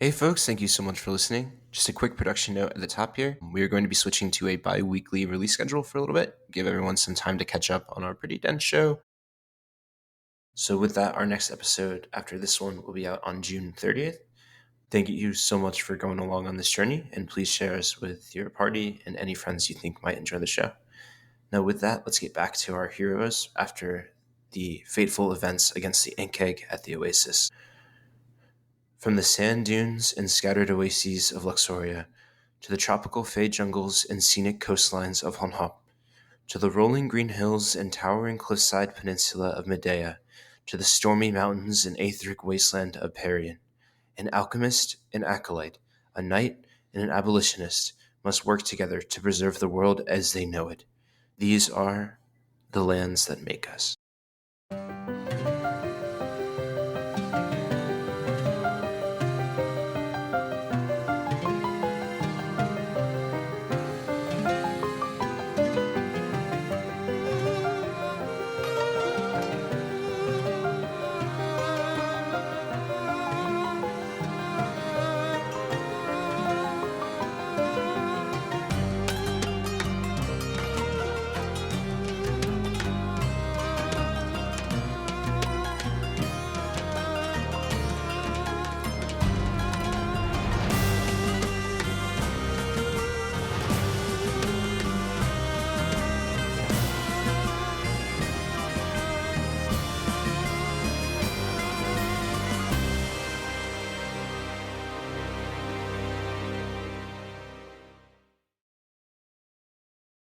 Hey folks, thank you so much for listening. Just a quick production note at the top here. We are going to be switching to a bi-weekly release schedule for a little bit, give everyone some time to catch up on our pretty dense show. So with that, our next episode after this one will be out on June 30th. Thank you so much for going along on this journey, and please share us with your party and any friends you think might enjoy the show. Now with that, let's get back to our heroes after the fateful events against the ink egg at the oasis. From the sand dunes and scattered oases of Luxoria, to the tropical fey jungles and scenic coastlines of Honhop, to the rolling green hills and towering cliffside peninsula of Medea, to the stormy mountains and etheric wasteland of Perian, an alchemist and acolyte, a knight and an abolitionist must work together to preserve the world as they know it. These are the lands that make us.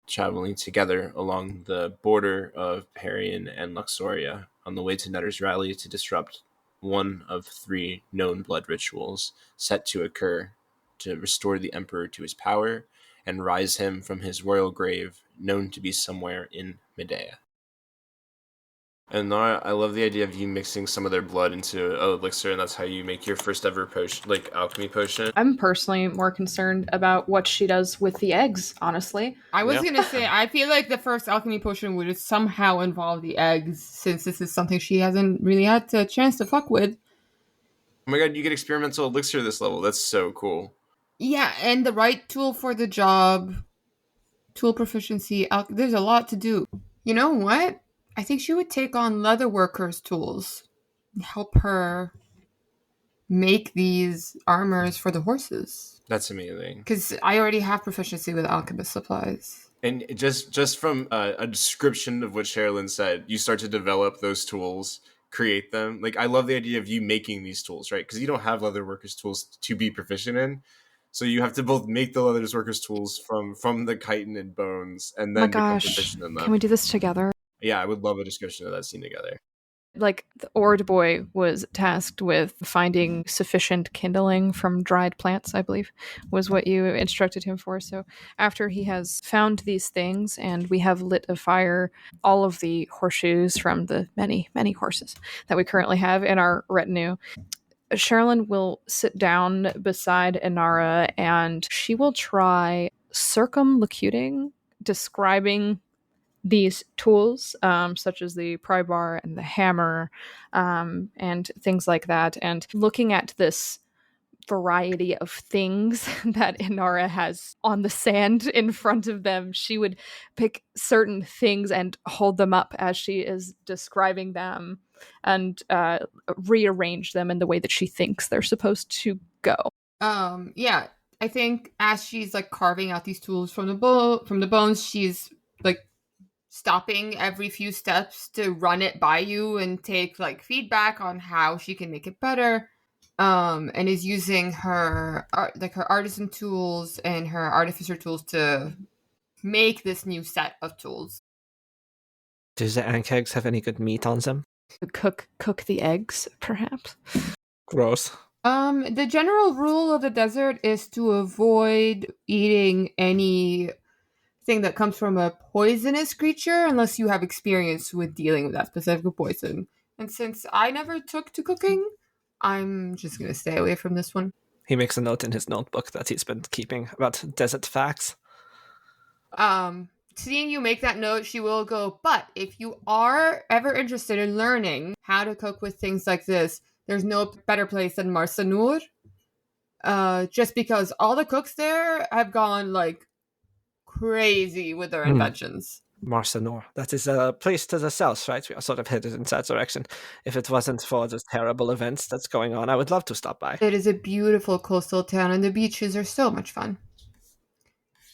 Traveling together along the border of Perian and Luxoria on the way to Nutter's Rally to disrupt one of three known blood rituals set to occur to restore the Emperor to his power and rise him from his royal grave, known to be somewhere in Medea. And Nara, I love the idea of you mixing some of their blood into an elixir, and that's how you make your first ever potion, like alchemy potion. I'm personally more concerned about what she does with the eggs, honestly. I was Yeah. gonna say, I feel like the first alchemy potion would somehow involve the eggs, since this is something she hasn't really had a chance to fuck with. Oh my god, you get experimental elixir this level. That's so cool. Yeah, and the right tool for the job, tool proficiency, there's a lot to do. You know what? I think she would take on leatherworker's tools and help her make these armors for the horses. That's amazing. Because I already have proficiency with alchemist supplies. And just from a description of what Sherilyn said, you start to develop those tools, create them. Like, I love the idea of you making these tools, right? Because you don't have leatherworkers tools to be proficient in. So you have to both make the leatherworkers tools from the chitin and bones and Oh my then become gosh, proficient in them. can we do this together? Yeah, I would love a discussion of that scene together. Like, the Ord boy was tasked with finding sufficient kindling from dried plants, I believe, was what you instructed him for. So after he has found these things and we have lit a fire, all of the horseshoes from the many, many horses that we currently have in our retinue, Sherilyn will sit down beside Inara and she will try circumlocuting, describing these tools, such as the pry bar and the hammer, and things like that, and looking at this variety of things that Inara has on the sand in front of them, she would pick certain things and hold them up as she is describing them and rearrange them in the way that she thinks they're supposed to go. Yeah, I think as she's like carving out these tools from the bones, she's like stopping every few steps to run it by you and take like feedback on how she can make it better. And is using her her artisan tools and her artificer tools to make this new set of tools. Does the ant eggs have any good meat on them? Cook the eggs, perhaps. Gross. The general rule of the desert is to avoid eating anything that comes from a poisonous creature unless you have experience with dealing with that specific poison. And since I never took to cooking, I'm just gonna stay away from this one. He makes a note in his notebook that he's been keeping about desert facts. Seeing you make that note, she will go, but if you are ever interested in learning how to cook with things like this, there's no better place than Marsanur. just because all the cooks there have gone like crazy with their inventions. Marsanor. That is a place to the south, right? We are sort of headed in that direction. If it wasn't for the terrible events that's going on, I would love to stop by. It is a beautiful coastal town, and the beaches are so much fun.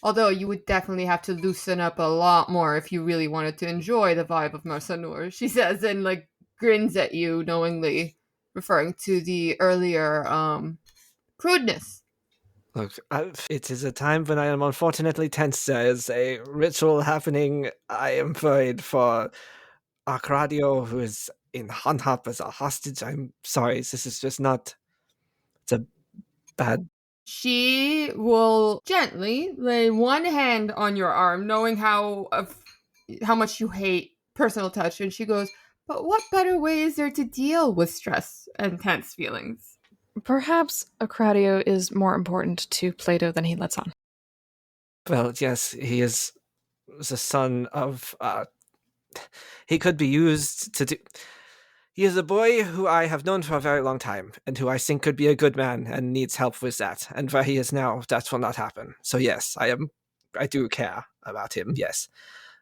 Although you would definitely have to loosen up a lot more if you really wanted to enjoy the vibe of Marsanur, she says, and like grins at you knowingly, referring to the earlier crudeness. Look, it is a time when I am unfortunately tense. There is a ritual happening. I am worried for Arcadio, who is in Hanhop as a hostage. I'm sorry, this is just not... It's a bad... She will gently lay one hand on your arm, knowing how much you hate personal touch, and she goes, "But what better way is there to deal with stress and tense feelings?" Perhaps Acradio is more important to Plato than he lets on. Well, yes, he is the son of... he could be used to do... He is a boy who I have known for a very long time, and who I think could be a good man and needs help with that. And where he is now, that will not happen. So yes, I do care about him, yes.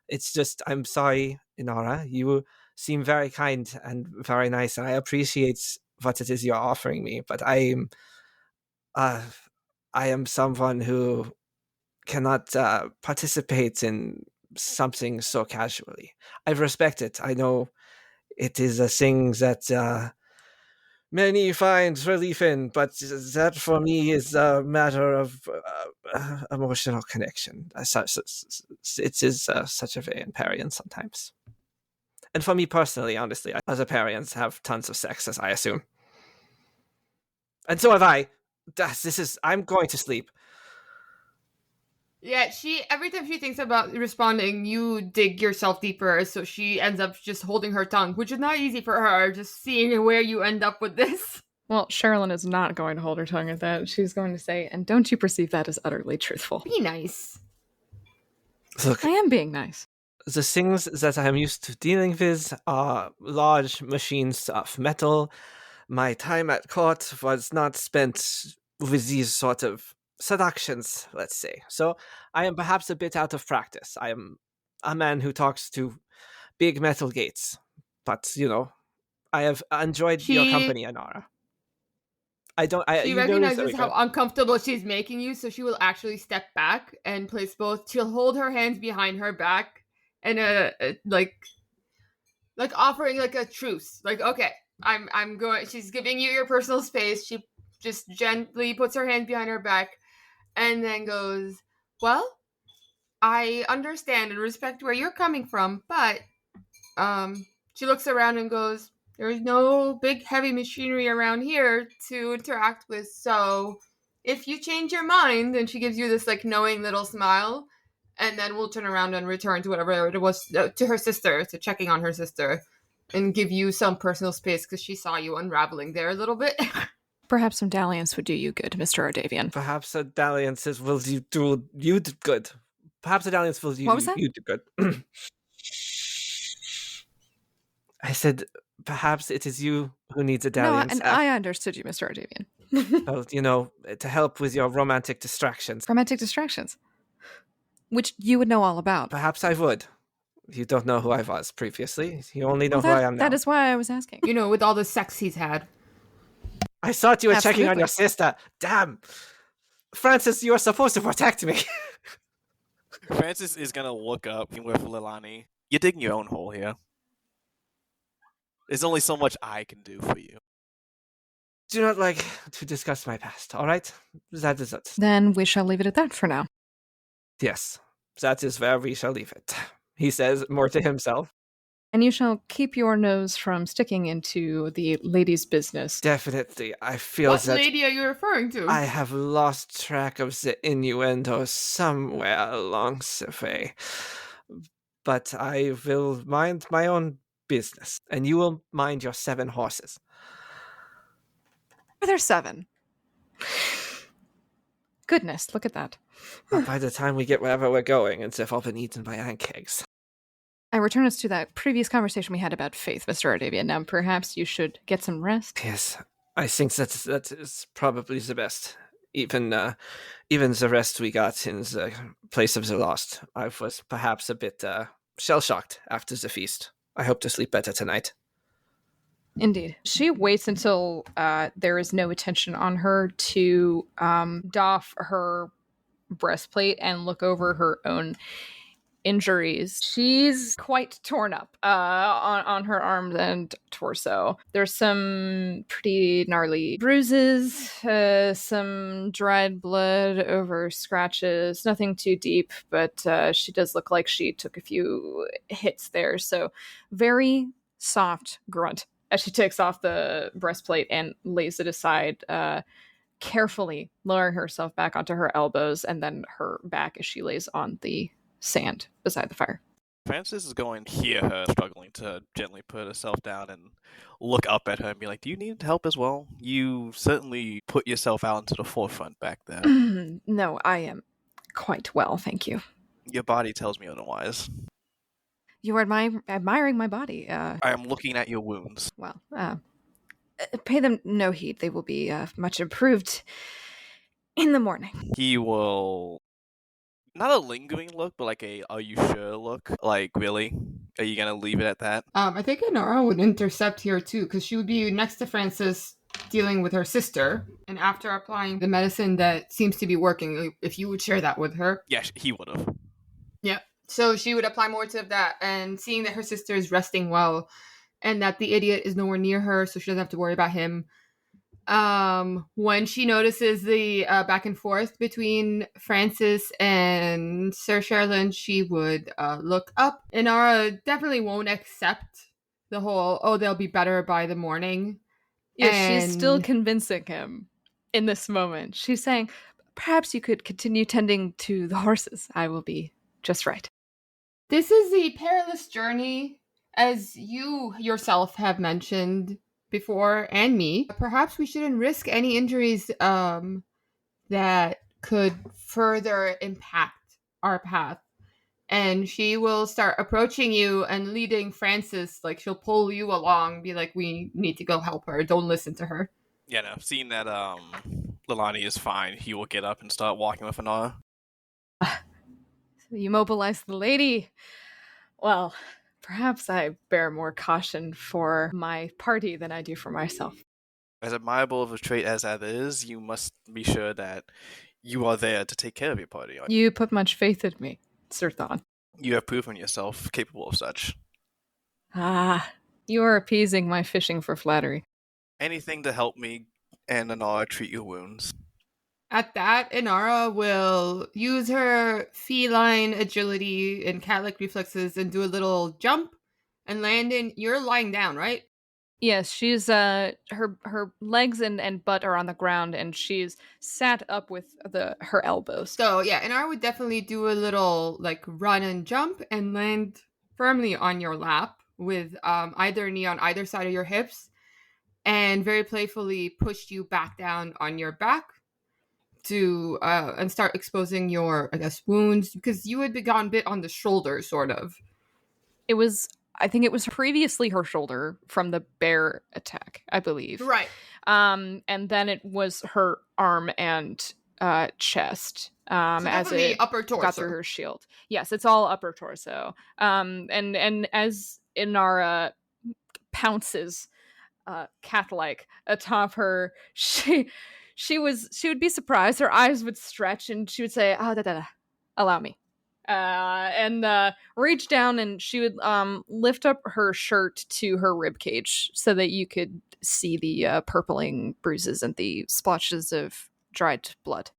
It's just, I'm sorry, Inara. You seem very kind and very nice, and I appreciate what it is you're offering me, but I am someone who cannot participate in something so casually. I respect it. I know it is a thing that many find relief in, but that for me is a matter of emotional connection. It is such a way in Perian sometimes. And for me personally, honestly, other Perians have tons of sex, as I assume. And so have I. I'm going to sleep. Yeah, every time she thinks about responding, you dig yourself deeper, so she ends up just holding her tongue, which is not easy for her, just seeing where you end up with this. Well, Sherilyn is not going to hold her tongue at that. She's going to say, "And don't you perceive that as utterly truthful?" Be nice. Look, I am being nice. The things that I am used to dealing with are large machines of metal. My time at court was not spent with these sort of seductions, let's say. So I am perhaps a bit out of practice. I am a man who talks to big metal gates. But, I have enjoyed your company, Inara. She recognizes how uncomfortable she's making you, so she will actually step back and place both. She'll hold her hands behind her back and like offering like a truce. Like, okay, I'm going. She's giving you your personal space. She just gently puts her hand behind her back and then goes, "Well, I understand and respect where you're coming from, but she looks around and goes, there's no big heavy machinery around here to interact with, so if you change your mind," and she gives you this like knowing little smile, and then we'll turn around and return to whatever it was to her sister, to checking on her sister, and give you some personal space because she saw you unraveling there a little bit. Perhaps some dalliance would do you good, Mr. Ardavian. Perhaps a dalliance will do you good. Perhaps a dalliance will do you good. I said, perhaps it is you who needs a dalliance. No, and I understood you, Mr. Ardavian. Well, to help with your romantic distractions. Romantic distractions? Which you would know all about. Perhaps I would. You don't know who I was previously. You only know who I am now. That is why I was asking. With all the sex he's had. I thought you were checking on your sister. Damn. Francis, you are supposed to protect me. Francis is going to look up with Lilani. You're digging your own hole here. There's only so much I can do for you. Do not like to discuss my past, all right? That is it. Then we shall leave it at that for now. Yes, that is where we shall leave it, he says, more to himself. And you shall keep your nose from sticking into the lady's business. Definitely. I feel what lady are you referring to? I have lost track of the innuendo somewhere along the way. But I will mind my own business, and you will mind your 7 horses. Are there 7? Goodness, look at that. By the time we get wherever we're going, and they've all been eaten by ant kegs. I return us to that previous conversation we had about faith, Mr. Ardavian. Now, perhaps you should get some rest. Yes, I think that is probably the best. even even the rest we got in the place of the lost. I was perhaps a bit shell-shocked after the feast. I hope to sleep better tonight. Indeed. She waits until there is no attention on her to doff her breastplate and look over her own injuries. She's quite torn up on her arms and torso. There's some pretty gnarly bruises, some dried blood over scratches, nothing too deep, but she does look like she took a few hits there. So very soft grunt as she takes off the breastplate and lays it aside, carefully lowering herself back onto her elbows and then her back as she lays on the sand beside the fire. Francis is going to hear her struggling to gently put herself down and look up at her and be like, do you need help as well? You certainly put yourself out into the forefront back there. No, I am quite well, thank you. Your body tells me otherwise. You are admiring my body. I am looking at your wounds. Well, pay them no heed. They will be much improved in the morning. He will... Not a lingering look, but like a are you sure look. Like, really? Are you going to leave it at that? I think Inara would intercept here too, because she would be next to Francis dealing with her sister. And after applying the medicine that seems to be working, if you would share that with her. Yeah, he would have. Yeah. So she would apply more to that, and seeing that her sister is resting well and that the idiot is nowhere near her, so she doesn't have to worry about him. When she notices the back and forth between Francis and Sir Sherilyn, she would look up. Inara definitely won't accept the whole, oh, they'll be better by the morning. Yeah, she's still convincing him in this moment. She's saying, perhaps you could continue tending to the horses. I will be just right. This is the perilous journey, as you yourself have mentioned before, and me. Perhaps we shouldn't risk any injuries that could further impact our path. And she will start approaching you and leading Francis, like she'll pull you along, be like, we need to go help her. Don't listen to her. Yeah, no. Seeing that Lilani is fine, he will get up and start walking with Anara. You mobilize the lady. Well, perhaps I bear more caution for my party than I do for myself. As admirable of a trait as that is, you must be sure that you are there to take care of your party. You put much faith in me, Sir Thon. You have proven yourself capable of such. Ah, you are appeasing my fishing for flattery. Anything to help me and Anara treat your wounds. At that, Inara will use her feline agility and cat-like reflexes and do a little jump and land in. You're lying down, right? Yes, she's her legs and butt are on the ground, and she's sat up with her elbows. So yeah, Inara would definitely do a little like run and jump and land firmly on your lap with either knee on either side of your hips, and very playfully push you back down on your back to and start exposing your, I guess, wounds, because you had begun bit on the shoulder, sort of. I think it was previously her shoulder from the bear attack, I believe. Right. And then it was her arm and chest. So as it upper torso. got through her shield. Yes, it's all upper torso. And as Inara pounces cat-like atop her, she would be surprised. Her eyes would stretch, and she would say, allow me. And reach down, and she would lift up her shirt to her rib cage so that you could see the purpling bruises and the splotches of dried blood.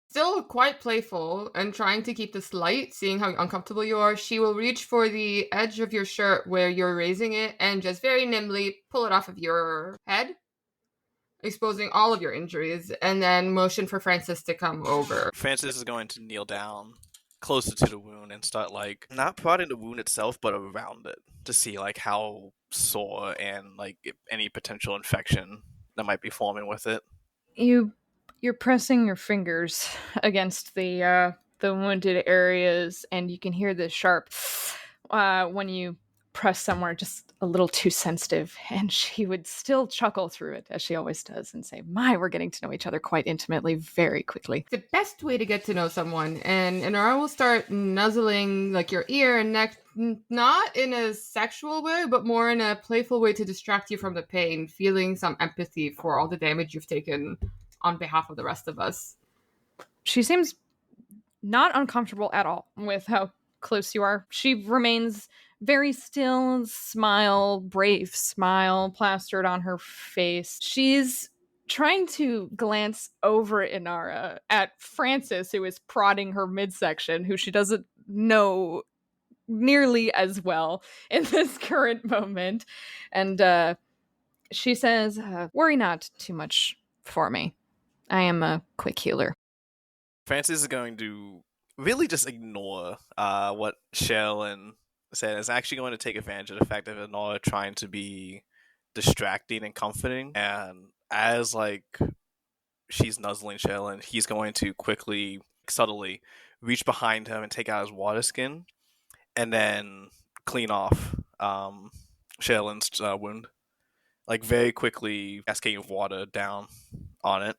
Still quite playful and trying to keep this light, seeing how uncomfortable you are, she will reach for the edge of your shirt where you're raising it and just very nimbly pull it off of your head, exposing all of your injuries, and then motion for Francis to come over. Francis is going to kneel down closer to the wound and start, like, not prodding the wound itself, but around it to see, like, how sore and, like, any potential infection that might be forming with it. You're pressing your fingers against the wounded areas, and you can hear the sharp when you press somewhere just a little too sensitive, and she would still chuckle through it, as she always does, and say, "My, we're getting to know each other quite intimately very quickly." The best way to get to know someone, and Inara will start nuzzling like your ear and neck, not in a sexual way, but more in a playful way to distract you from the pain, feeling some empathy for all the damage you've taken on behalf of the rest of us. She seems not uncomfortable at all with how close you are. She remains very still, brave smile plastered on her face. She's trying to glance over Inara at Francis, who is prodding her midsection, who she doesn't know nearly as well in this current moment. And she says, "Worry not too much for me. I am a quick healer." Francis is going to really just ignore what Sherilyn said. Is actually going to take advantage of the fact that Inara trying to be distracting and comforting, and as like she's nuzzling Sherilyn, he's going to quickly, subtly reach behind him and take out his water skin, and then clean off Sherilyn's wound, like very quickly cascading water down on it.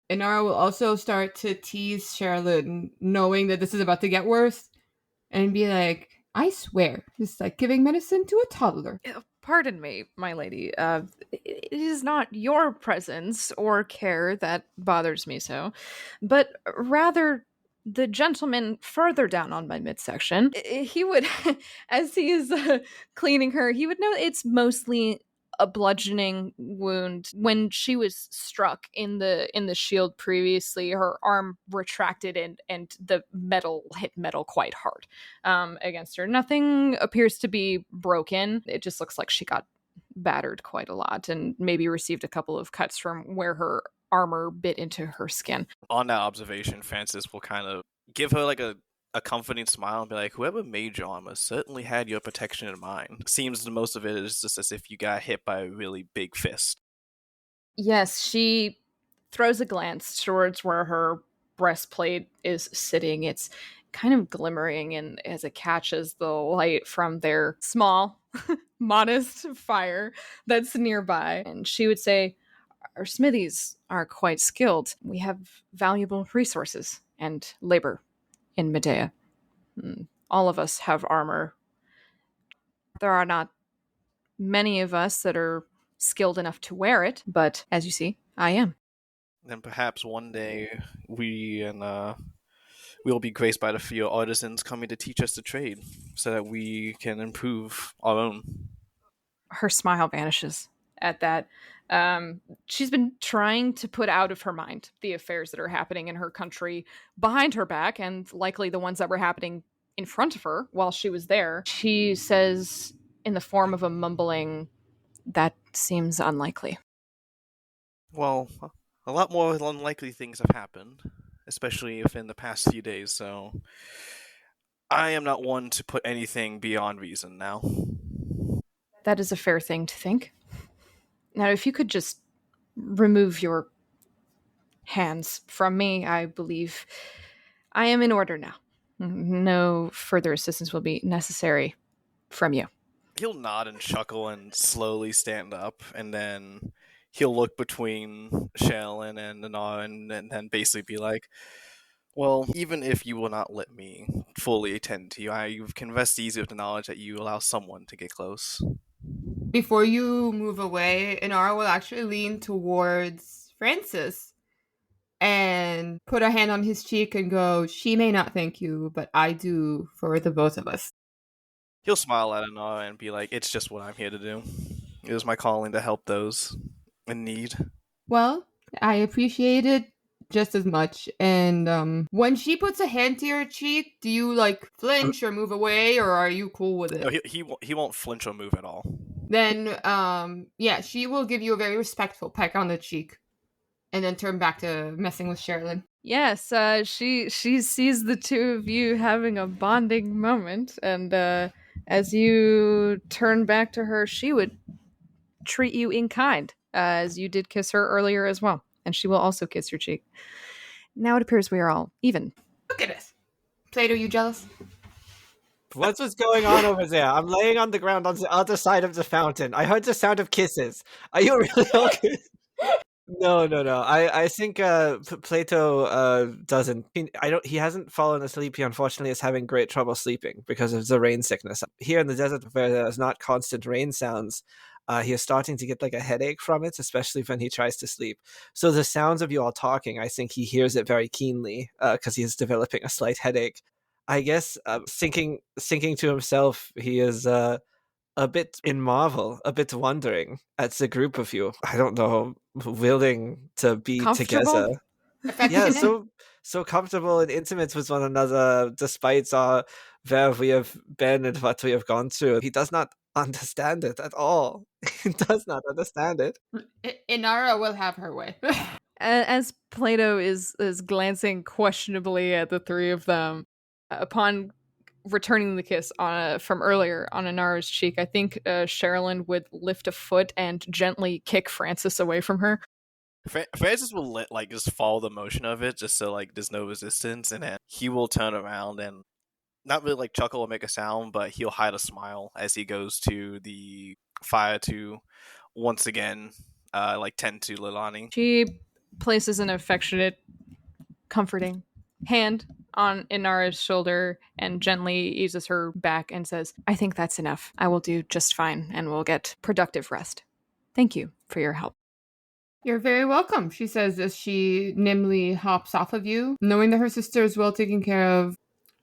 Inara will also start to tease Sherilyn, knowing that this is about to get worse, and be like, "I swear, it's like giving medicine to a toddler." Pardon me, my lady. It is not your presence or care that bothers me so, but rather the gentleman further down on my midsection. He would, as he is cleaning her, he would know it's mostly a bludgeoning wound. When she was struck in the shield previously, her arm retracted and the metal hit metal quite hard against her. Nothing appears to be broken. It just looks like she got battered quite a lot and maybe received a couple of cuts from where her armor bit into her skin. On that observation, Francis will kind of give her like a comforting smile and be like, "Whoever made your armor certainly had your protection in mind. Seems the most of it is just as if you got hit by a really big fist." Yes, she throws a glance towards where her breastplate is sitting. It's kind of glimmering and as it catches the light from their small, modest fire that's nearby. And she would say, "Our smithies are quite skilled. We have valuable resources and labor in Medea. All of us have armor. There are not many of us that are skilled enough to wear it, but as you see, I am." Then perhaps one day we'll be graced by the few artisans coming to teach us the trade, so that we can improve our own. Her smile vanishes at that. She's been trying to put out of her mind the affairs that are happening in her country behind her back, and likely the ones that were happening in front of her while she was there. She says, in the form of a mumbling, "That seems unlikely." Well, a lot more unlikely things have happened, especially within the past few days, so I am not one to put anything beyond reason now. That is a fair thing to think. Now, if you could just remove your hands from me, I believe I am in order now. No further assistance will be necessary from you. He'll nod and chuckle and slowly stand up, and then he'll look between Shellen and Nanar and then basically be like, "Well, even if you will not let me fully attend to you, I can rest easy with the knowledge that you allow someone to get close." Before you move away, Inara will actually lean towards Francis and put a hand on his cheek and go, "She may not thank you, but I do for the both of us." He'll smile at Anara and be like, "It's just what I'm here to do. It is my calling to help those in need." Well, I appreciate it just as much. And when she puts a hand to your cheek, do you like flinch or move away, or are you cool with it? No, he won't flinch or move at all. Then, yeah, she will give you a very respectful peck on the cheek, and then turn back to messing with Sherilyn. Yes, she sees the two of you having a bonding moment, and as you turn back to her, she would treat you in kind, as you did kiss her earlier as well, and she will also kiss your cheek. Now it appears we are all even. Look at us. Plate, are you jealous? What's going on over there? I'm laying on the ground on the other side of the fountain. I heard the sound of kisses. Are you really okay? No. I think Plato doesn't. He hasn't fallen asleep. He unfortunately is having great trouble sleeping because of the rain sickness. Here in the desert, where there's not constant rain sounds, he is starting to get like a headache from it, especially when he tries to sleep. So the sounds of you all talking, I think he hears it very keenly because he is developing a slight headache. I guess thinking to himself, he is a bit in marvel, a bit wondering at the group of you. I don't know, willing to be together. Yeah, so comfortable and intimate with one another, despite where we have been and what we have gone through. He does not understand it at all. He does not understand it. Inara will have her way. As Plato is glancing questionably at the three of them, upon returning the kiss from earlier on Inara's cheek, I think Sherilyn would lift a foot and gently kick Francis away from her. Francis will just follow the motion of it, just so there's no resistance, and then he will turn around and not really chuckle or make a sound, but he'll hide a smile as he goes to the fire to once again tend to Lilani. She places an affectionate, comforting hand on Inara's shoulder and gently eases her back and says, I think that's enough. I will do just fine and we'll get productive rest. Thank you for your help. You're very welcome, she says as she nimbly hops off of you. Knowing that her sister is well taken care of,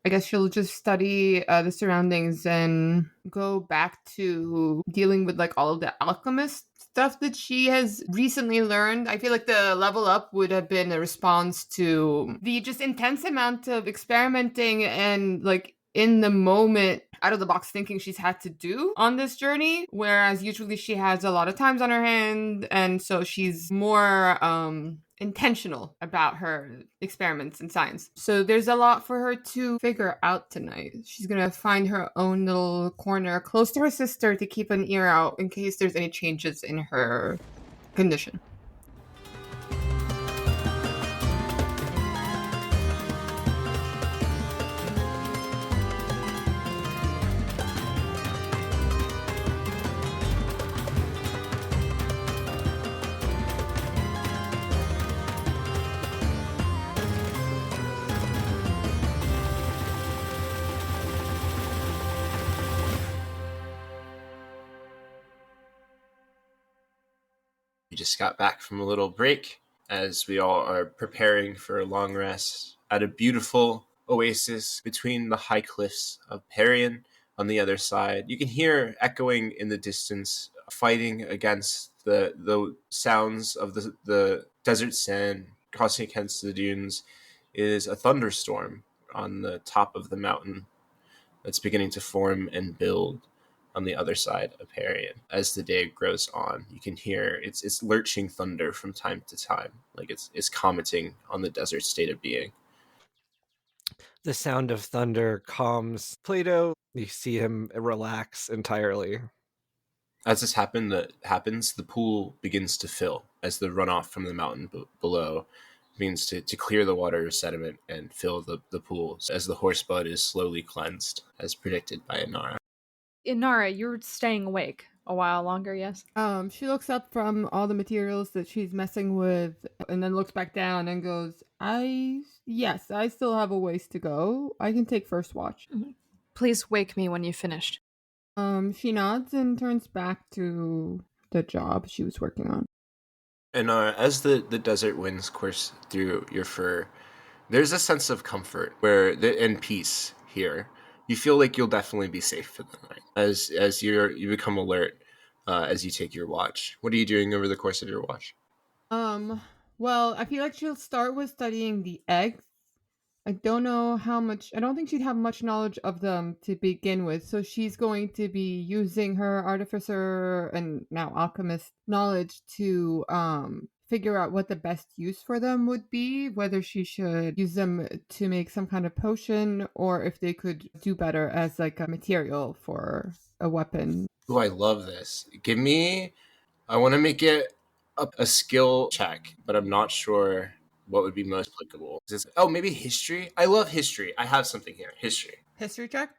I guess she'll just study the surroundings and go back to dealing with all of the Alchemist stuff that she has recently learned. I feel like the level up would have been a response to the just intense amount of experimenting and in the moment out of the box thinking she's had to do on this journey, whereas usually she has a lot of times on her hand, and so she's more intentional about her experiments in science. So there's a lot for her to figure out tonight. She's gonna find her own little corner close to her sister to keep an ear out in case there's any changes in her condition. We just got back from a little break as we all are preparing for a long rest at a beautiful oasis between the high cliffs of Perian on the other side. You can hear echoing in the distance, fighting against the sounds of the desert sand crossing against the dunes is a thunderstorm on the top of the mountain that's beginning to form and build on the other side of Perian. As the day grows on, you can hear it's lurching thunder from time to time, it's commenting on the desert state of being. The sound of thunder calms Plato. You see him relax entirely. As this happens, the pool begins to fill as the runoff from the mountain below begins to clear the water sediment and fill the pool as the horse blood is slowly cleansed, as predicted by Inara. Inara, you're staying awake a while longer, yes? She looks up from all the materials that she's messing with and then looks back down and goes, Yes, I still have a ways to go. I can take first watch. Mm-hmm. Please wake me when you've finished. She nods and turns back to the job she was working on. And as the desert winds course through your fur, there's a sense of comfort and peace here. You feel like you'll definitely be safe for the night as you become alert as you take your watch. What are you doing over the course of your watch? Well, I feel like she'll start with studying the eggs. I don't know how much. I don't think she'd have much knowledge of them to begin with. So she's going to be using her artificer and now alchemist knowledge to figure out what the best use for them would be, whether she should use them to make some kind of potion or if they could do better as a material for a weapon. Oh, I love this. I want to make it a skill check, but I'm not sure what would be most applicable. Maybe history? I love history. I have something here. History. History check?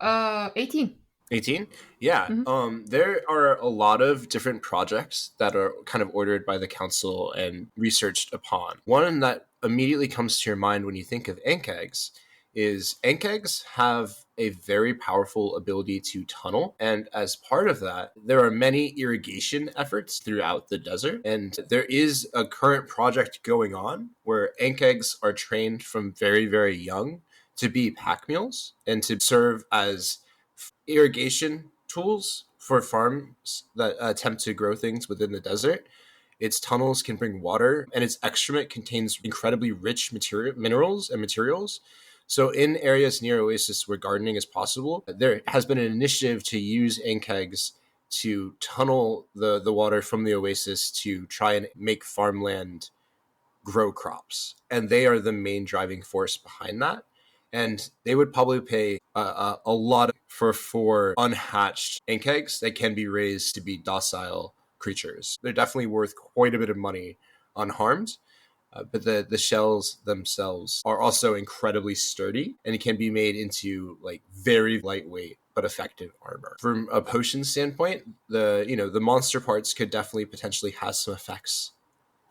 18. 18? Yeah. Mhm. There are a lot of different projects that are kind of ordered by the council and researched upon. One that immediately comes to your mind when you think of ink eggs is ink eggs have a very powerful ability to tunnel. And as part of that, there are many irrigation efforts throughout the desert. And there is a current project going on where ink eggs are trained from very, very young to be pack mules and to serve as irrigation tools for farms that attempt to grow things within the desert. Its tunnels can bring water, and its excrement contains incredibly rich minerals and materials. So, in areas near oasis where gardening is possible, there has been an initiative to use ink eggs to tunnel the water from the oasis to try and make farmland grow crops, and they are the main driving force behind that. And they would probably pay a lot for unhatched ink eggs that can be raised to be docile creatures. They're definitely worth quite a bit of money unharmed. But the shells themselves are also incredibly sturdy and can be made into like very lightweight but effective armor. From a potion standpoint, the monster parts could definitely potentially have some effects,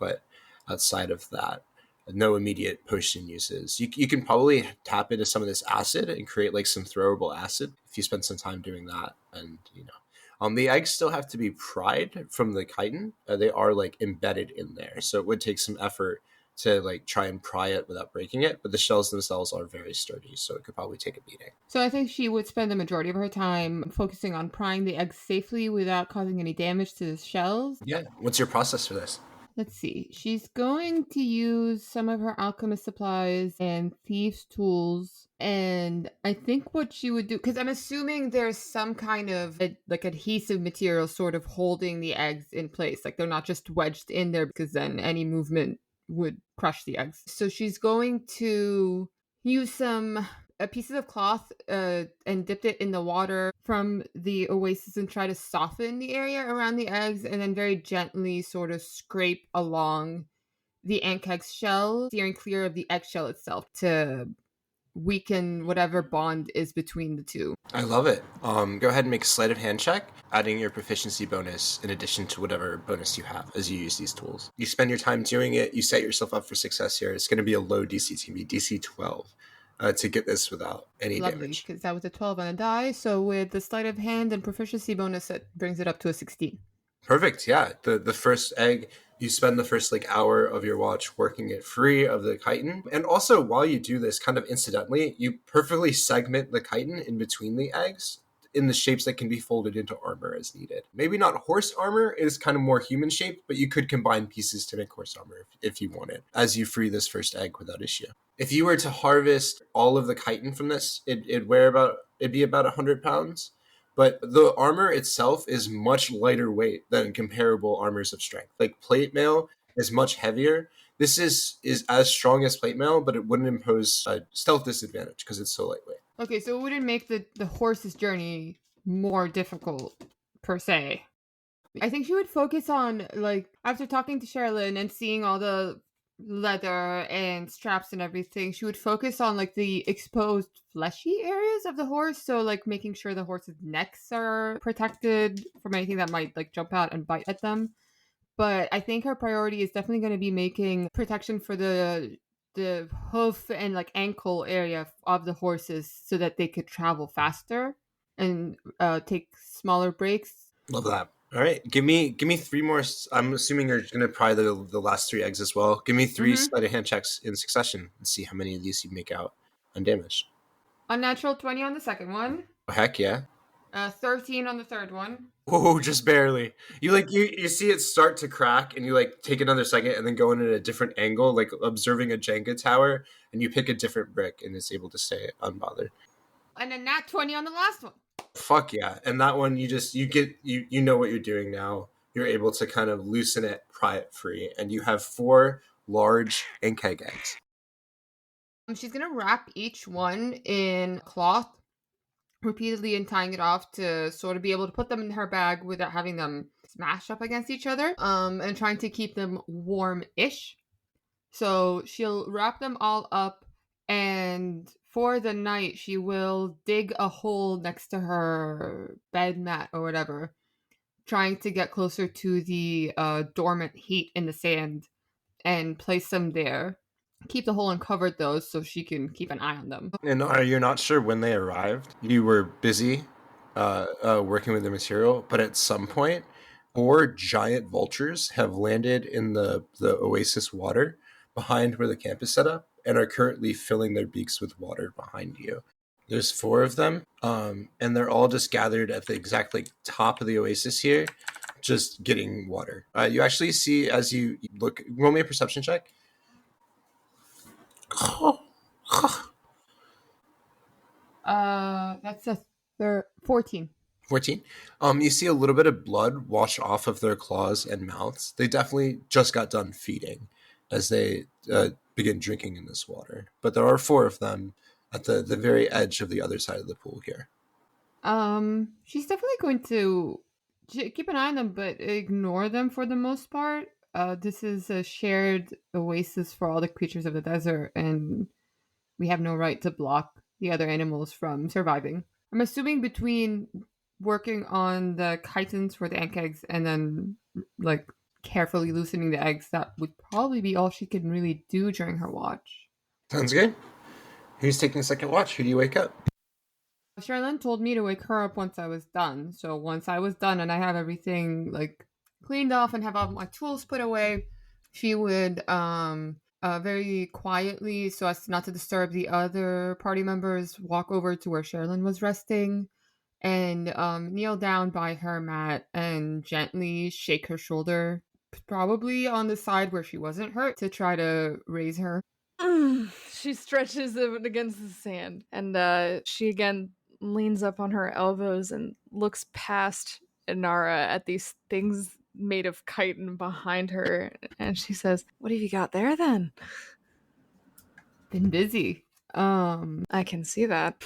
but outside of that, no immediate potion uses. You can probably tap into some of this acid and create like some throwable acid if you spend some time doing that. And the eggs still have to be pried from the chitin. They are like embedded in there, so it would take some effort to like try and pry it without breaking it. But the shells themselves are very sturdy, so it could probably take a beating. So I think she would spend the majority of her time focusing on prying the eggs safely without causing any damage to the shells. Yeah. What's your process for this? Let's see. She's going to use some of her alchemist supplies and thieves' tools. And I think what she would do, because I'm assuming there's some kind of like adhesive material sort of holding the eggs in place. Like they're not just wedged in there because then any movement would crush the eggs. So she's going to use some pieces of cloth and dipped it in the water from the oasis and try to soften the area around the eggs, and then very gently sort of scrape along the ink egg shell, steering clear of the eggshell itself to weaken whatever bond is between the two. I love it. Go ahead and make a sleight of hand check, adding your proficiency bonus in addition to whatever bonus you have as you use these tools. You spend your time doing it, you set yourself up for success here. It's going to be a low DC. It's going to be DC 12 to get this without any Lovely, damage. because that was a 12 on a die. So with the sleight of hand and proficiency bonus, it brings it up to a 16. Perfect. Yeah. The first egg, you spend the first like hour of your watch working it free of the chitin. And also while you do this, kind of incidentally, you perfectly segment the chitin in between the eggs in the shapes that can be folded into armor as needed. Maybe not horse armor, is kind of more human shaped, but you could combine pieces to make horse armor if you wanted, as you free this first egg without issue. If you were to harvest all of the chitin from this, it'd be about 100 pounds. But the armor itself is much lighter weight than comparable armors of strength. Like plate mail is much heavier. This is as strong as plate mail, but it wouldn't impose a stealth disadvantage because it's so lightweight. Okay, so it wouldn't make the horse's journey more difficult, per se. I think she would focus on, like, after talking to Sherilyn and seeing all the leather and straps and everything, she would focus on, like, the exposed fleshy areas of the horse. So, like, making sure the horse's necks are protected from anything that might, like, jump out and bite at them. But I think her priority is definitely going to be making protection for the hoof and like ankle area of the horses so that they could travel faster and take smaller breaks. Love that. All right, give me 3 more. I'm assuming you're going to pry the last 3 eggs as well. Give me 3 sleight of hand checks in succession and see how many of these you make out undamaged. Unnatural 20 on the second one. Oh, heck yeah. 13 on the third one. Whoa, just barely. You see it start to crack, and you like take another second and then go in at a different angle, like observing a Jenga tower, and you pick a different brick and it's able to stay unbothered. And a nat 20 on the last one. Fuck yeah. And that one you know what you're doing now. You're able to kind of loosen it, pry it free, and you have 4 large ink eggs. She's gonna wrap each one in cloth repeatedly and tying it off to sort of be able to put them in her bag without having them smash up against each other, and trying to keep them warm-ish. So she'll wrap them all up and For the night, she will dig a hole next to her bed mat or whatever, trying to get closer to the dormant heat in the sand and place them there. Keep the hole uncovered though, so she can keep an eye on them. And you're not sure when they arrived. You were busy working with the material, but at some point, 4 giant vultures have landed in the oasis water behind where the camp is set up and are currently filling their beaks with water behind you. There's 4 of them, and they're all just gathered at the exact top of the oasis here, just getting water. You actually see as you look. Roll me a perception check. That's a 14. 14. You see a little bit of blood wash off of their claws and mouths. They definitely just got done feeding as they begin drinking in this water. But there are 4 of them at the very edge of the other side of the pool here. She's definitely going to keep an eye on them, but ignore them for the most part. This is a shared oasis for all the creatures of the desert, and we have no right to block the other animals from surviving. I'm assuming between working on the chitons for the ant eggs and then carefully loosening the eggs, that would probably be all she can really do during her watch. Sounds good. Who's taking second watch? Who do you wake up? Charlene told me to wake her up once I was done. So once I was done and I have everything cleaned off and have all my tools put away, she would very quietly, so as not to disturb the other party members, walk over to where Sherilyn was resting and kneel down by her mat and gently shake her shoulder, probably on the side where she wasn't hurt, to try to raise her. She stretches it against the sand, and she again leans up on her elbows and looks past Inara at these things made of chitin behind her, and she says, "What have you got there then?" Been busy. I can see that.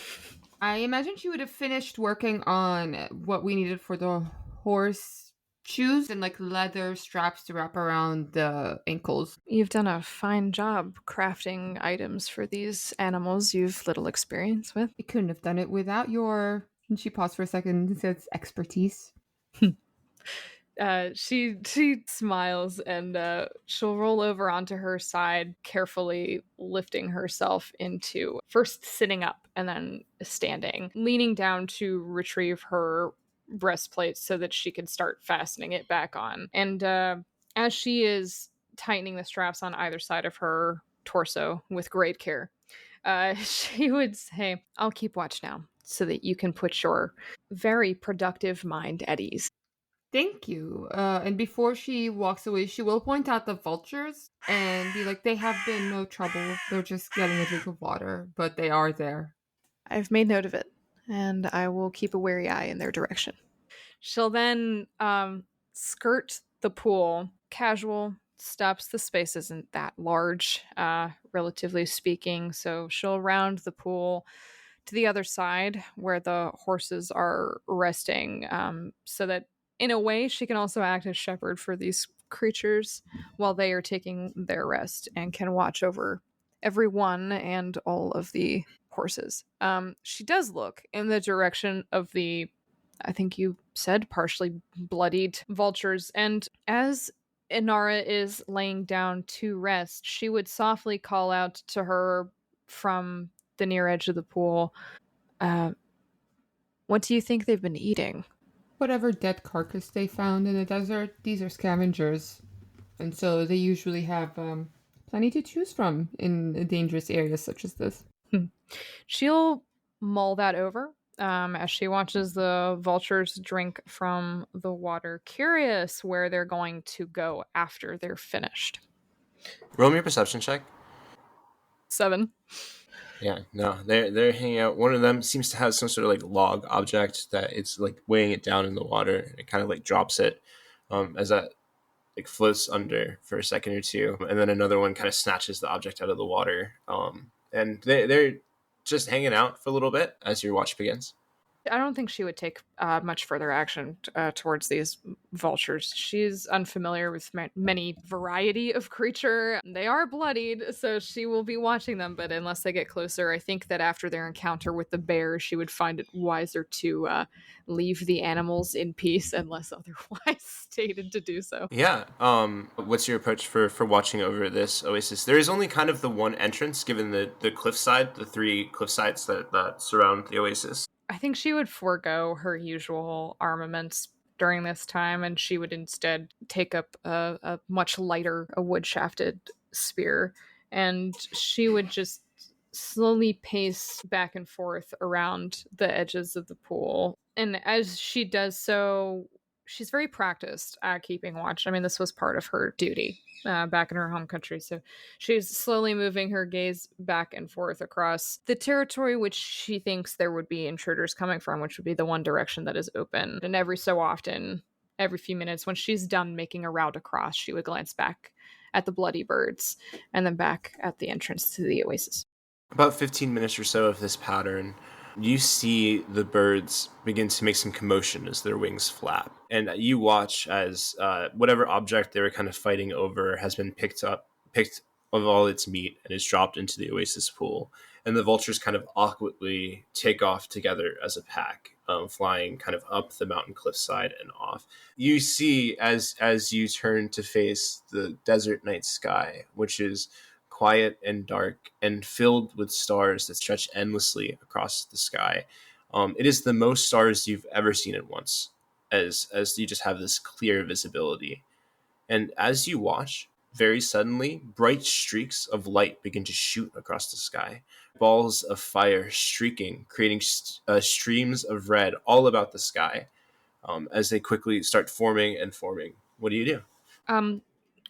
I imagine she would have finished working on what we needed for the horse shoes and leather straps to wrap around the ankles. You've done a fine job crafting items for these animals you've little experience with. I couldn't have done it without your... And she paused for a second and says, expertise. She smiles and she'll roll over onto her side, carefully lifting herself into first sitting up and then standing, leaning down to retrieve her breastplate so that she can start fastening it back on. And as she is tightening the straps on either side of her torso with great care, she would say, "I'll keep watch now so that you can put your very productive mind at ease." Thank you. And before she walks away, she will point out the vultures and be like, they have been no trouble. They're just getting a drink of water, but they are there. I've made note of it, and I will keep a wary eye in their direction. She'll then skirt the pool, casual steps. The space isn't that large, relatively speaking, so she'll round the pool to the other side where the horses are resting, so that in a way she can also act as shepherd for these creatures while they are taking their rest and can watch over everyone and all of the horses. She does look in the direction of the, I think you said, partially bloodied vultures, and as Inara is laying down to rest, she would softly call out to her from the near edge of the pool, "What do you think they've been eating?" Whatever dead carcass they found in the desert, these are scavengers. And so they usually have plenty to choose from in dangerous areas such as this. She'll mull that over as she watches the vultures drink from the water, curious where they're going to go after they're finished. Roll me a perception check. 7. Yeah, no, they're hanging out. One of them seems to have some sort of log object that it's weighing it down in the water, and it kind of drops it as that floats under for a second or two, and then another one kind of snatches the object out of the water. And they're just hanging out for a little bit as your watch begins. I don't think she would take much further action towards these vultures. She's unfamiliar with many variety of creature. They are bloodied, so she will be watching them, but unless they get closer, I think that after their encounter with the bear, she would find it wiser to leave the animals in peace unless otherwise stated to do so. Yeah. What's your approach for watching over this oasis? There is only kind of the one entrance, given the cliffside, the three cliff sides that surround the oasis. I think she would forego her usual armaments during this time, and she would instead take up a much lighter, a wood shafted spear, and she would just slowly pace back and forth around the edges of the pool. And as she does so, she's very practiced at keeping watch. I mean, this was part of her duty back in her home country. So she's slowly moving her gaze back and forth across the territory which she thinks there would be intruders coming from, which would be the one direction that is open. And every so often, every few minutes, when she's done making a route across, she would glance back at the bloody birds and then back at the entrance to the oasis. About 15 minutes or so of this pattern, you see the birds begin to make some commotion as their wings flap. And you watch as whatever object they were kind of fighting over has been picked of all its meat and is dropped into the oasis pool. And the vultures kind of awkwardly take off together as a pack, flying kind of up the mountain cliffside and off. You see as you turn to face the desert night sky, which is quiet and dark and filled with stars that stretch endlessly across the sky. It is the most stars you've ever seen at once, as you just have this clear visibility. And as you watch, very suddenly, bright streaks of light begin to shoot across the sky. Balls of fire streaking, creating streams of red all about the sky as they quickly start forming and forming. What do?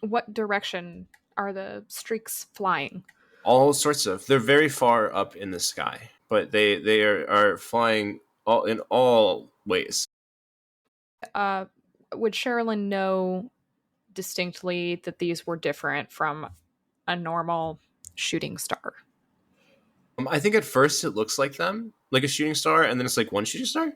What direction are the streaks flying? All sorts of. They're very far up in the sky, but they are flying in all ways. Would Sherilyn know distinctly that these were different from a normal shooting star? I think at first it looks like them, like a shooting star, and then it's like one shooting star,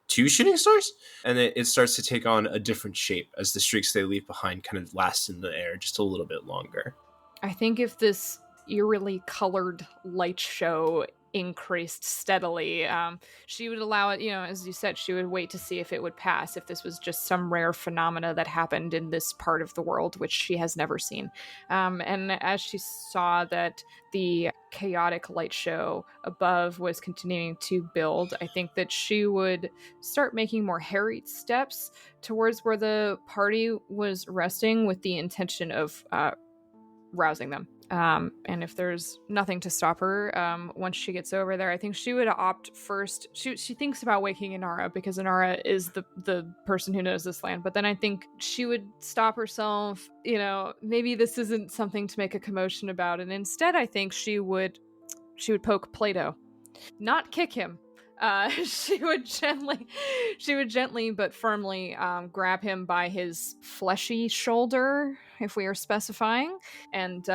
two shooting stars, and it starts to take on a different shape as the streaks they leave behind kind of last in the air just a little bit longer. I think if this eerily colored light show increased steadily, she would allow it, as you said, she would wait to see if it would pass, if this was just some rare phenomena that happened in this part of the world, which she has never seen. And as she saw that the chaotic light show above was continuing to build, I think that she would start making more harried steps towards where the party was resting with the intention of rousing them. And if there's nothing to stop her, once she gets over there, I think she would opt first. She thinks about waking Inara because Inara is the person who knows this land. But then I think she would stop herself. Maybe this isn't something to make a commotion about. And instead, I think she would poke Plato, not kick him. She would gently but firmly grab him by his fleshy shoulder, if we are specifying, and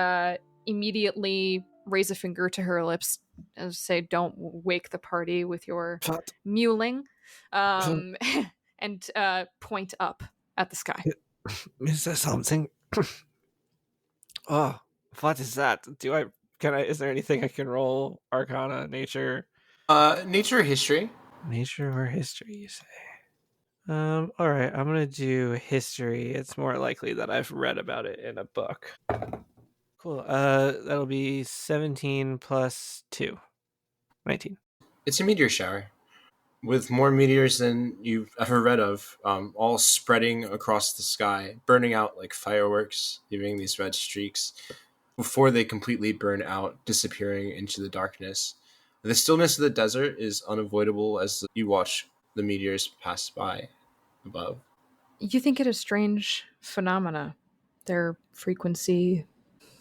immediately raise a finger to her lips and say, "Don't wake the party with your mewling," and point up at the sky. Is there something? Oh, what is that? Is there anything I can roll? Arcana, nature? Nature or history? Nature or history, you say? All right, I'm gonna do history. It's more likely that I've read about it in a book. Cool. That'll be 17 plus 2. 19. It's a meteor shower with more meteors than you've ever read of, all spreading across the sky, burning out like fireworks, leaving these red streaks before they completely burn out, disappearing into the darkness. The stillness of the desert is unavoidable as you watch the meteors pass by above. You think it a strange phenomena, their frequency?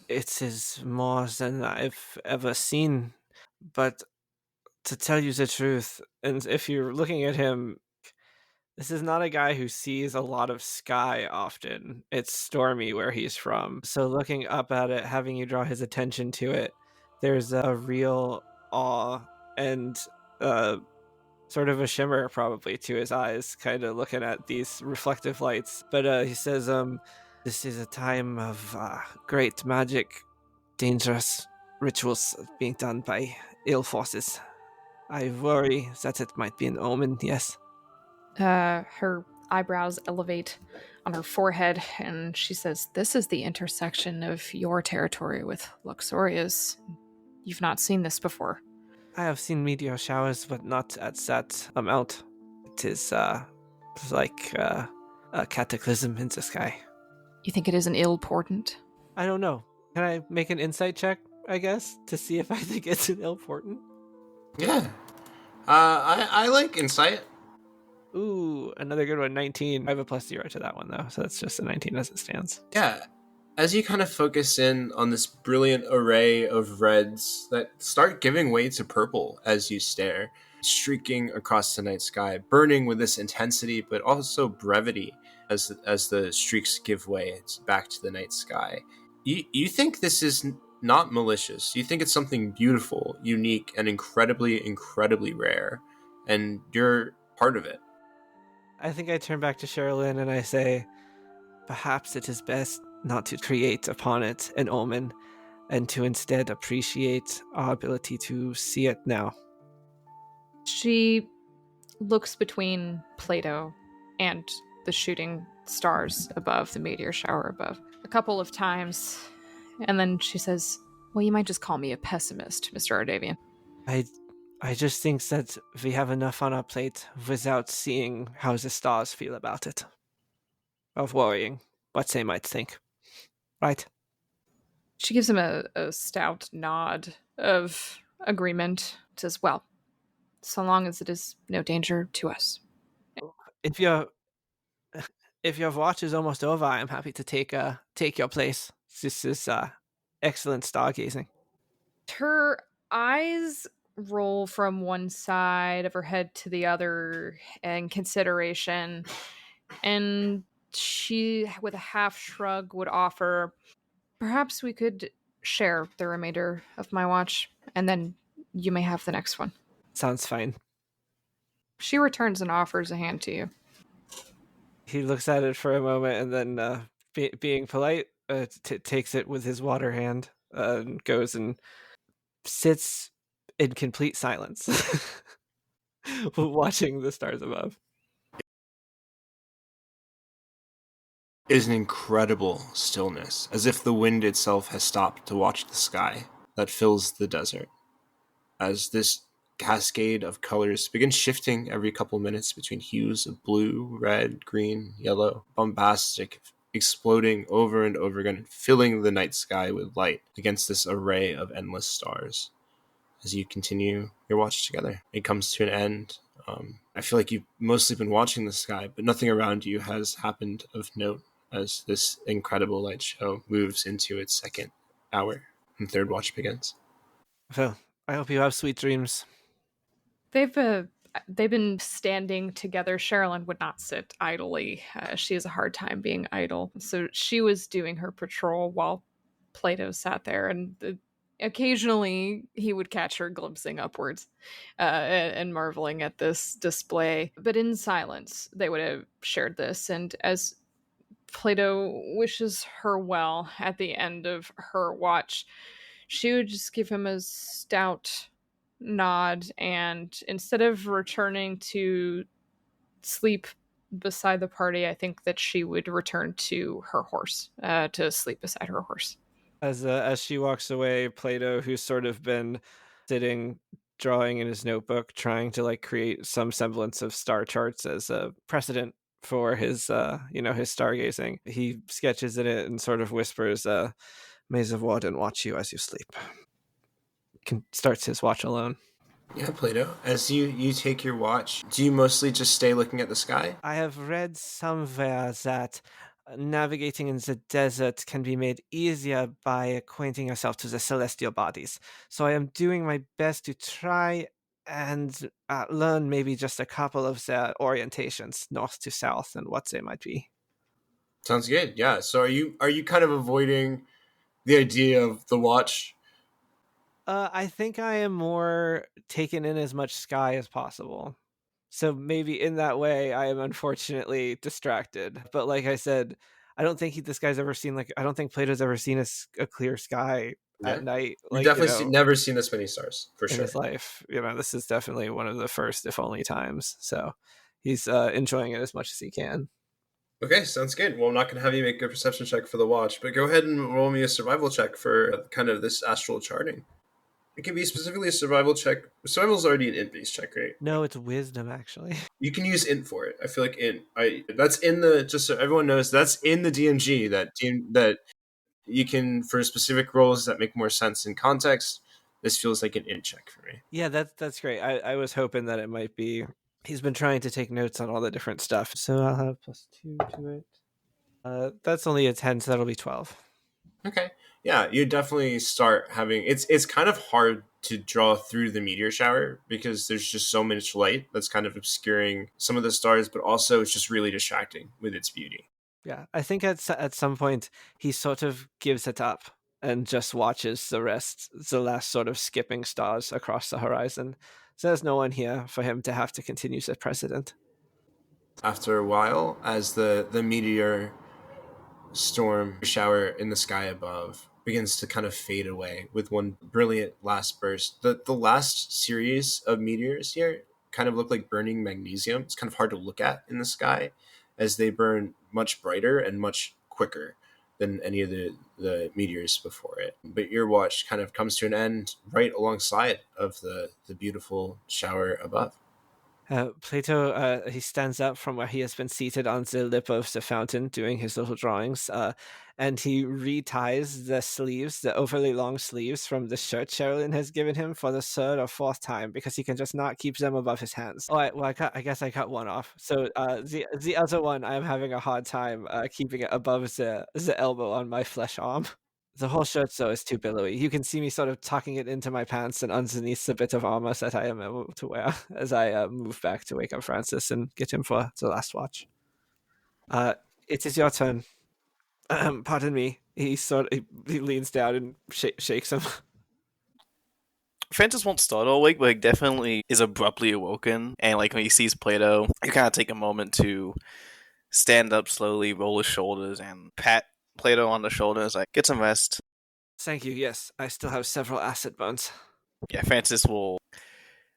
It is more than I've ever seen, but to tell you the truth, and if you're looking at him, this is not a guy who sees a lot of sky often. It's stormy where he's from. So looking up at it, having you draw his attention to it, there's a real awe and sort of a shimmer probably to his eyes, kind of looking at these reflective lights. But he says, this is a time of great magic, dangerous rituals being done by ill forces. I worry that it might be an omen, yes. Her eyebrows elevate on her forehead, and she says, "This is the intersection of your territory with Luxoria's. You've not seen this before." I have seen meteor showers, but not at that amount. It is like a cataclysm in the sky. You think it is an ill portent? I don't know. Can I make an insight check, I guess, to see if I think it's an ill portent? Yeah. I like insight. Ooh, another good one, 19. I have a +0 to that one, though, so that's just a 19 as it stands. Yeah. As you kind of focus in on this brilliant array of reds that start giving way to purple as you stare, streaking across the night sky, burning with this intensity, but also brevity as the streaks give way back to the night sky. You think this is not malicious. You think it's something beautiful, unique, and incredibly, incredibly rare. And you're part of it. I think I turn back to Sherilyn and I say, perhaps it is best not to create upon it an omen, and to instead appreciate our ability to see it now. She looks between Plato and the shooting stars above, the meteor shower above, a couple of times, and then she says, "Well, you might just call me a pessimist, Mr. Ardavian." I just think that we have enough on our plate without seeing how the stars feel about it. Of worrying what they might think. Right? She gives him a stout nod of agreement, says, "Well, so long as it is no danger to us." If your watch is almost over, I am happy to take your place. This is excellent stargazing. Her eyes roll from one side of her head to the other in consideration, and she, with a half shrug, would offer, "Perhaps we could share the remainder of my watch, and then you may have the next one." Sounds fine. She returns and offers a hand to you. He looks at it for a moment and then, being polite, takes it with his water hand and goes and sits in complete silence, watching the stars above. It is an incredible stillness, as if the wind itself has stopped to watch the sky that fills the desert. As this cascade of colors begins shifting every couple minutes between hues of blue, red, green, yellow, bombastic, exploding over and over again, filling the night sky with light against this array of endless stars. As you continue your watch together, it comes to an end. I feel like you've mostly been watching the sky, but nothing around you has happened of note as this incredible light show moves into its second hour and third watch begins. Well, I hope you have sweet dreams. They've been standing together. Sherilyn would not sit idly. She has a hard time being idle. So she was doing her patrol while Plato sat there, and occasionally he would catch her glimpsing upwards and marveling at this display. But in silence, they would have shared this. And as Plato wishes her well at the end of her watch, she would just give him a stout nod, and instead of returning to sleep beside the party, I think that she would return to her horse, to sleep beside her horse. As she walks away, Plato, who's sort of been sitting drawing in his notebook, trying to like create some semblance of star charts as a precedent for his his stargazing, he sketches in it and sort of whispers, "May the warden watch you as you sleep." Starts his watch alone. Yeah, Plato, as you take your watch, do you mostly just stay looking at the sky? I have read somewhere that navigating in the desert can be made easier by acquainting yourself to the celestial bodies. So I am doing my best to try and learn maybe just a couple of their orientations, north to south, and what they might be. Sounds good. Yeah. So are you kind of avoiding the idea of the watch? I think I am more taking in as much sky as possible. So maybe in that way, I am unfortunately distracted. But like I said, I don't think this guy's ever seen I don't think Plato's ever seen a clear sky Yeah, at night. you've Like, definitely never seen this many stars for in sure. his life. This is definitely one of the first, if only, times. So he's enjoying it as much as he can. Okay, sounds good. Well, I'm not going to have you make a perception check for the watch, but go ahead and roll me a survival check for kind of this astral charting. It can be specifically a survival check. Survival is already an int-based check, right? No, it's wisdom, actually. You can use int for it. I feel like int. That's in the, just so everyone knows, that's in the DMG that you can, for specific roles that make more sense in context. This feels like an int check for me. Yeah, that's great. I was hoping that it might be. He's been trying to take notes on all the different stuff, so I'll have +2 to it. That's only a 10, so that'll be 12. Okay. Yeah, you definitely start having it's kind of hard to draw through the meteor shower because there's just so much light that's kind of obscuring some of the stars, but also it's just really distracting with its beauty. Yeah, I think at some point he sort of gives it up and just watches the last sort of skipping stars across the horizon. So there's no one here for him to have to continue as president. After a while, as the meteor storm shower in the sky above begins to kind of fade away with one brilliant last burst. The last series of meteors here kind of look like burning magnesium. It's kind of hard to look at in the sky as they burn much brighter and much quicker than any of the meteors before it. But your watch kind of comes to an end right alongside of the beautiful shower above. Plato, he stands up from where he has been seated on the lip of the fountain doing his little drawings, and he reties the overly long sleeves from the shirt Sherilyn has given him for the third or fourth time because he can just not keep them above his hands. I guess I cut one off. So the other one, I'm having a hard time keeping it above the elbow on my flesh arm. The whole shirt, though, is too billowy. You can see me sort of tucking it into my pants and underneath the bit of armor that I am able to wear as I move back to wake up Francis and get him for the last watch. It is your turn. Pardon me. He leans down and shakes him. Francis won't start awake, but he definitely is abruptly awoken. And when he sees Plato, you kind of take a moment to stand up slowly, roll his shoulders, and pat Plato on the shoulders, get some rest. Thank you. Yes, I still have several acid burns. Yeah, Francis will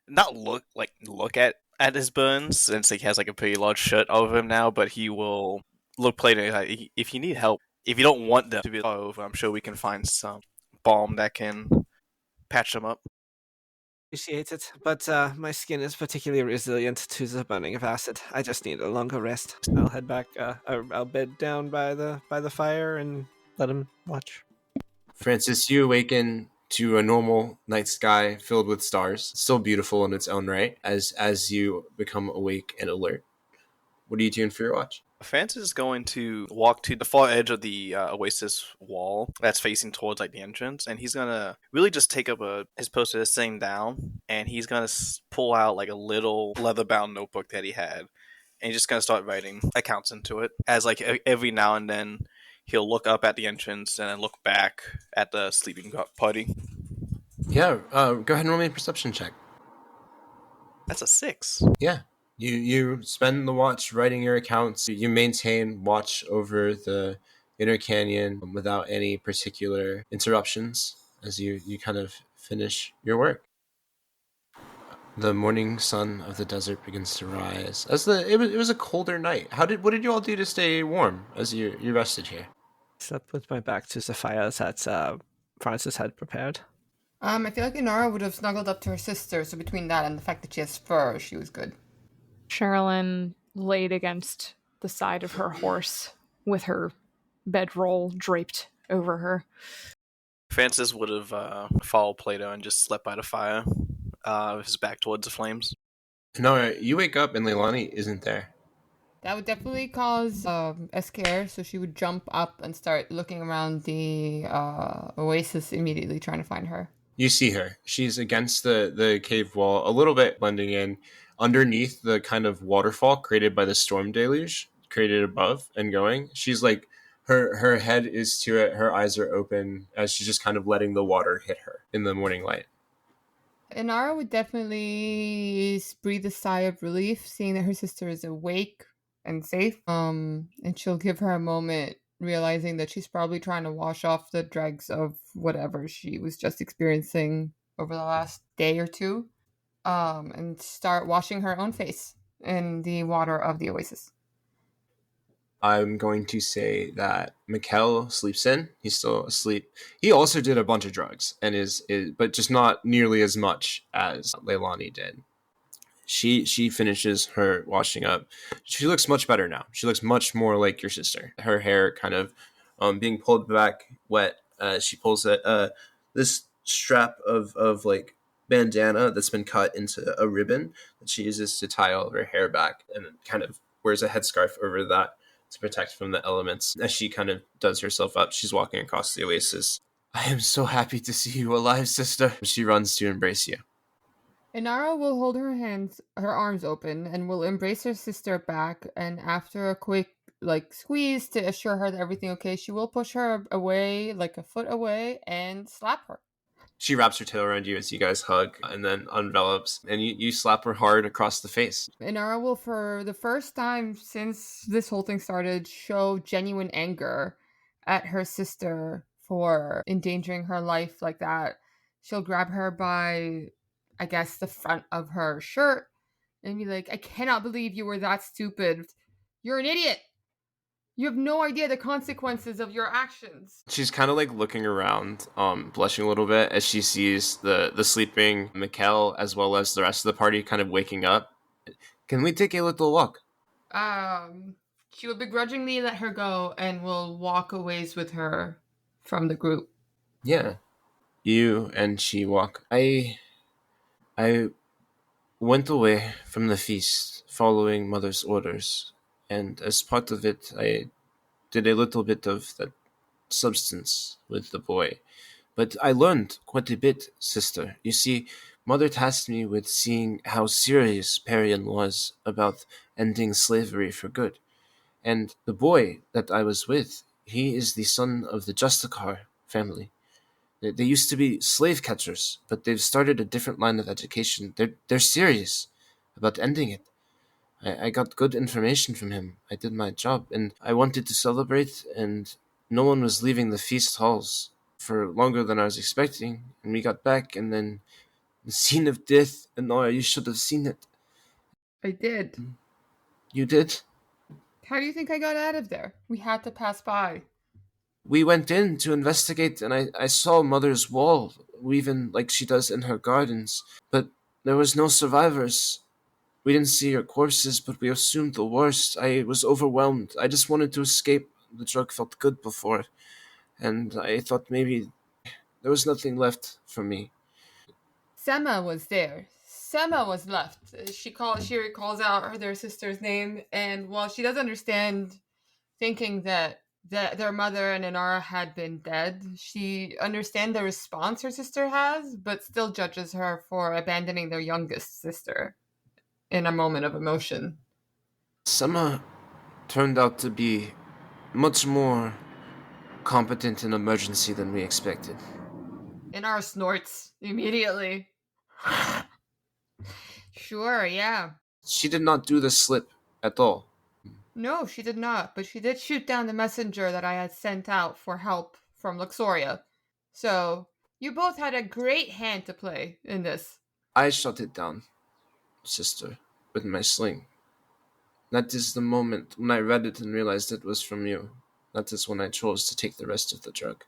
not look at his burns since he has a pretty large shirt over him now, but he will look Plato. If you need help, if you don't want them to be over, I'm sure we can find some balm that can patch them up. Appreciate it, but my skin is particularly resilient to the burning of acid. I just need a longer rest. I'll head back. I'll bed down by the fire and let him watch. Francis, you awaken to a normal night sky filled with stars, still beautiful in its own right. As you become awake and alert, what are you doing for your watch? Francis is going to walk to the far edge of the oasis wall that's facing towards the entrance, and he's gonna really just take up his post that's sitting down, and he's gonna pull out a little leather-bound notebook that he had, and he's just gonna start writing accounts into it. As every now and then, he'll look up at the entrance and then look back at the sleeping party. Yeah, go ahead and roll me a perception check. That's a 6. Yeah. You spend the watch writing your accounts. You maintain watch over the inner canyon without any particular interruptions as you kind of finish your work. The morning sun of the desert begins to rise. It was a colder night. What did you all do to stay warm as you rested here? Slept with my back to the fire that Francis had prepared. I feel like Inara would have snuggled up to her sister, so between that and the fact that she has fur, she was good. Sherilyn laid against the side of her horse with her bedroll draped over her. Francis would have followed Plato and just slept by the fire, with his back towards the flames. No, you wake up and Leilani isn't there. That would definitely cause a scare, so she would jump up and start looking around the oasis immediately, trying to find her. You see her. She's against the cave wall, a little bit blending in, underneath the kind of waterfall created by the storm deluge, created above and going. She's her head is to it, her eyes are open as she's just kind of letting the water hit her in the morning light. Inara would definitely breathe a sigh of relief seeing that her sister is awake and safe. And she'll give her a moment realizing that she's probably trying to wash off the dregs of whatever she was just experiencing over the last day or two. And start washing her own face in the water of the oasis. I'm going to say that Mikkel sleeps in. He's still asleep. He also did a bunch of drugs and is but just not nearly as much as Leilani did. She finishes her washing up. She looks much better now. She looks much more like your sister. Her hair kind of being pulled back wet. She pulls this strap of like bandana that's been cut into a ribbon that she uses to tie all of her hair back, and then kind of wears a headscarf over that to protect from the elements. As she kind of does herself up, she's walking across the oasis. I am so happy to see you alive, sister. She runs to embrace you. Inara will hold her arms open, and will embrace her sister back. And after a quick squeeze to assure her that everything okay, she will push her away, like a foot away, and slap her. She wraps her tail around you as you guys hug and then envelops, and you slap her hard across the face. Inara will, for the first time since this whole thing started, show genuine anger at her sister for endangering her life like that. She'll grab her by, I guess, the front of her shirt and be like, I cannot believe you were that stupid. You're an idiot. You have no idea the consequences of your actions. She's kind of like looking around, blushing a little bit as she sees the sleeping Mikkel as well as the rest of the party kind of waking up. Can we take a little walk? She will begrudgingly let her go and will walk a ways with her from the group. Yeah. You and she walk. I went away from the feast following Mother's orders, and as part of it, I did a little bit of that substance with the boy. But I learned quite a bit, sister. You see, Mother tasked me with seeing how serious Perian was about ending slavery for good. And the boy that I was with, he is the son of the Justicar family. They used to be slave catchers, but they've started a different line of education. They're serious about ending it. I got good information from him. I did my job, and I wanted to celebrate, and no one was leaving the feast halls for longer than I was expecting. And we got back, and then the scene of death, and Nora, you should have seen it. I did. You did? How do you think I got out of there? We had to pass by. We went in to investigate, and I saw Mother's wall weaving like she does in her gardens, but there was no survivors. We didn't see your corpses, but we assumed the worst. I was overwhelmed. I just wanted to escape. The drug felt good before, and I thought maybe there was nothing left for me. Sema was there. Sema was left. She recalls out their sister's name, and while she does understand, thinking that their mother and Inara had been dead, she understands the response her sister has, but still judges her for abandoning their youngest sister in a moment of emotion. Summer turned out to be much more competent in emergency than we expected. Inara snorts immediately. Sure, yeah. She did not do the slip at all. No, she did not, but she did shoot down the messenger that I had sent out for help from Luxoria. So, you both had a great hand to play in this. I shot it down, sister, with my sling. That is the moment when I read it and realized it was from you. That is when I chose to take the rest of the drug.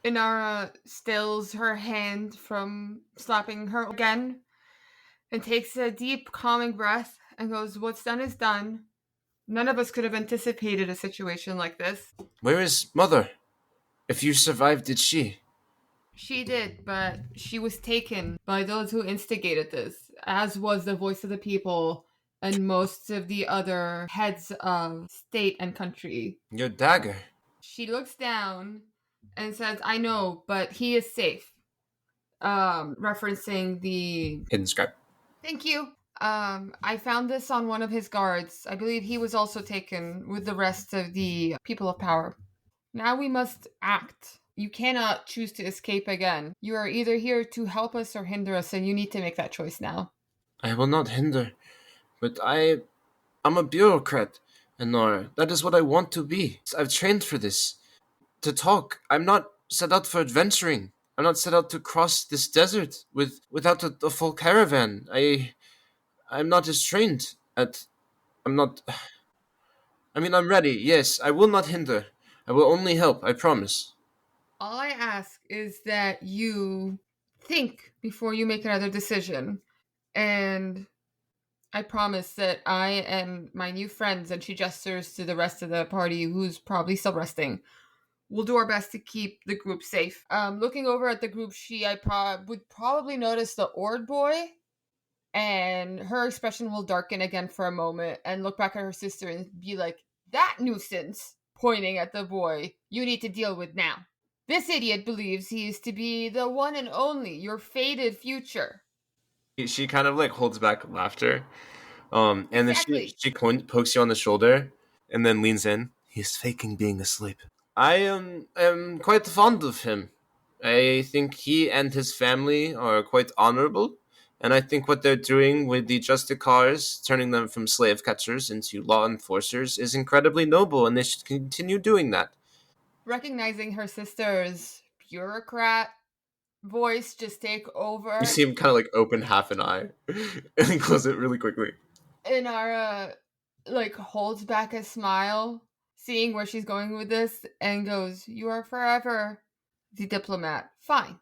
Inara stills her hand from slapping her again and takes a deep, calming breath and goes, What's done is done. None of us could have anticipated a situation like this. Where is Mother? If you survived, did she? She did, but she was taken by those who instigated this, as was the voice of the people and most of the other heads of state and country. Your dagger. She looks down and says, I know, but he is safe. Referencing the Hidden scribe. Thank you. I found this on one of his guards. I believe he was also taken with the rest of the people of power. Now we must act. You cannot choose to escape again. You are either here to help us or hinder us, and you need to make that choice now. I will not hinder, but I'm a bureaucrat, Nora. That is what I want to be. I've trained for this. To talk. I'm not set out for adventuring. I'm not set out to cross this desert without a full caravan. I'm not as trained at. I'm not. I mean, I'm ready. Yes, I will not hinder. I will only help. I promise. All I ask is that you think before you make another decision. And I promise that I and my new friends, and she gestures to the rest of the party who's probably still resting, we'll do our best to keep the group safe. Looking over at the group, would probably notice the Ord boy, and her expression will darken again for a moment and look back at her sister and be like, that nuisance, pointing at the boy, you need to deal with now. This idiot believes he is to be the one and only, your fated future. She kind of like holds back laughter, and then Exactly. she pokes you on the shoulder, and then leans in. He's faking being asleep. I am quite fond of him. I think he and his family are quite honorable, and I think what they're doing with the Justicars, turning them from slave catchers into law enforcers, is incredibly noble, and they should continue doing that. Recognizing her sister's bureaucrat voice just take You over, see him kind of like open half an eye and then close it really quickly. Inara like holds back a smile, seeing where she's going with this, and goes, "You are forever the diplomat. Fine.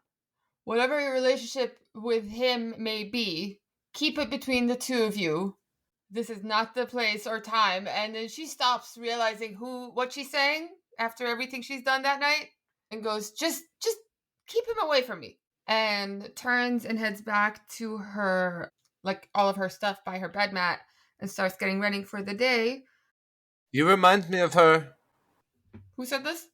Whatever your relationship with him may be, keep it between the two of you. This is not the place or time." And then she stops, realizing what she's saying after everything she's done that night, and goes, just keep him away from me. And turns and heads back to her, like all of her stuff by her bed mat, and starts getting ready for the day. You remind me of her, Who said this?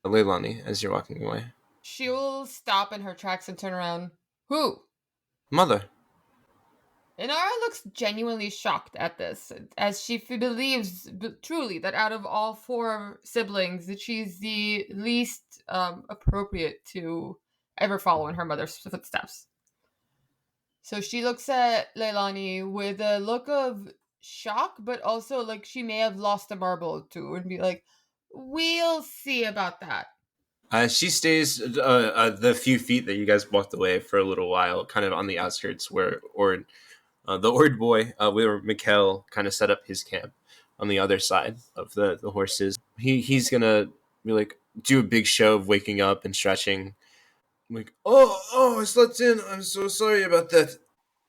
Leilani, as you're walking away. She'll stop in her tracks and turn around. Who? Mother. Inara looks genuinely shocked at this, as she believes truly that out of all four siblings, that she's the least appropriate to ever follow in her mother's footsteps. So she looks at Leilani with a look of shock, but also like she may have lost a marble or two, and be like, "We'll see about that." She stays the few feet that you guys walked away for a little while, kind of on the outskirts where the Ord boy, where Mikkel kind of set up his camp on the other side of the horses. He's gonna be like do a big show of waking up and stretching. Like, I slept in. I'm so sorry about that.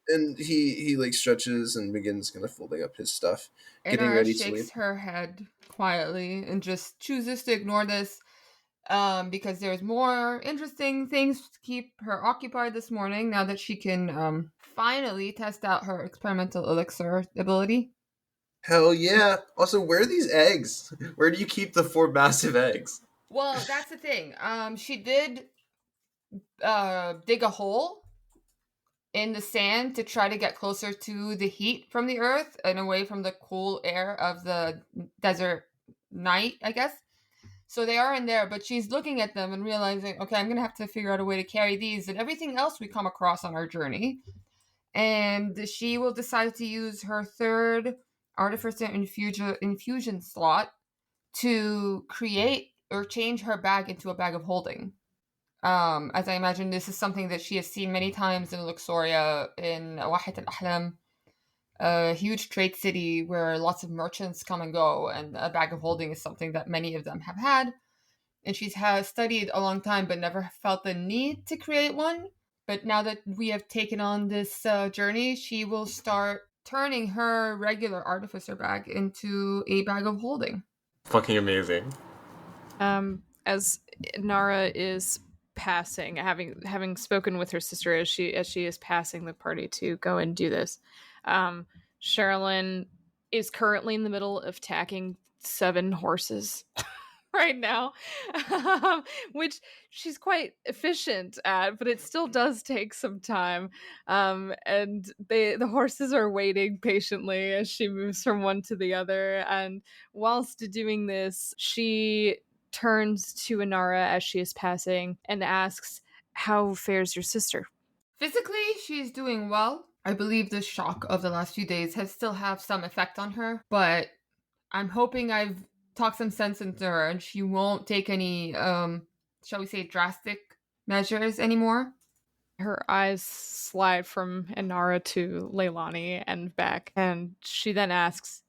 And he like stretches and begins kind of folding up his stuff, getting Inara ready to leave. shakes her head quietly and just chooses to ignore this, because there's more interesting things to keep her occupied this morning now that she can finally test out her experimental elixir ability. Hell yeah! Also, where are these eggs? Where do you keep the 4 massive eggs? Well, that's the thing. She did dig a hole in the sand to try to get closer to the heat from the earth and away from the cool air of the desert night, I guess. So they are in there, but she's looking at them and realizing, okay, I'm going to have to figure out a way to carry these and everything else we come across on our journey. And she will decide to use her third artificer infusion slot to create or change her bag into a bag of holding. As I imagine, this is something that she has seen many times in Luxoria, in Wahid al-Ahlam, a huge trade city where lots of merchants come and go, and a bag of holding is something that many of them have had. And she's studied a long time, but never felt the need to create one. But now that we have taken on this journey, she will start turning her regular artificer bag into a bag of holding. Fucking amazing. As Nara is passing, having spoken with her sister as she is passing the party to go and do this, Sherilyn is currently in the middle of tacking 7 horses right now, which she's quite efficient at, but it still does take some time. And the horses are waiting patiently as she moves from one to the other. And whilst doing this, she turns to Inara as she is passing and asks, "How fares your sister?" Physically, she's doing well. I believe the shock of the last few days has still have some effect on her, but I'm hoping I've talked some sense into her and she won't take any, shall we say, drastic measures anymore. Her eyes slide from Inara to Leilani and back, and she then asks,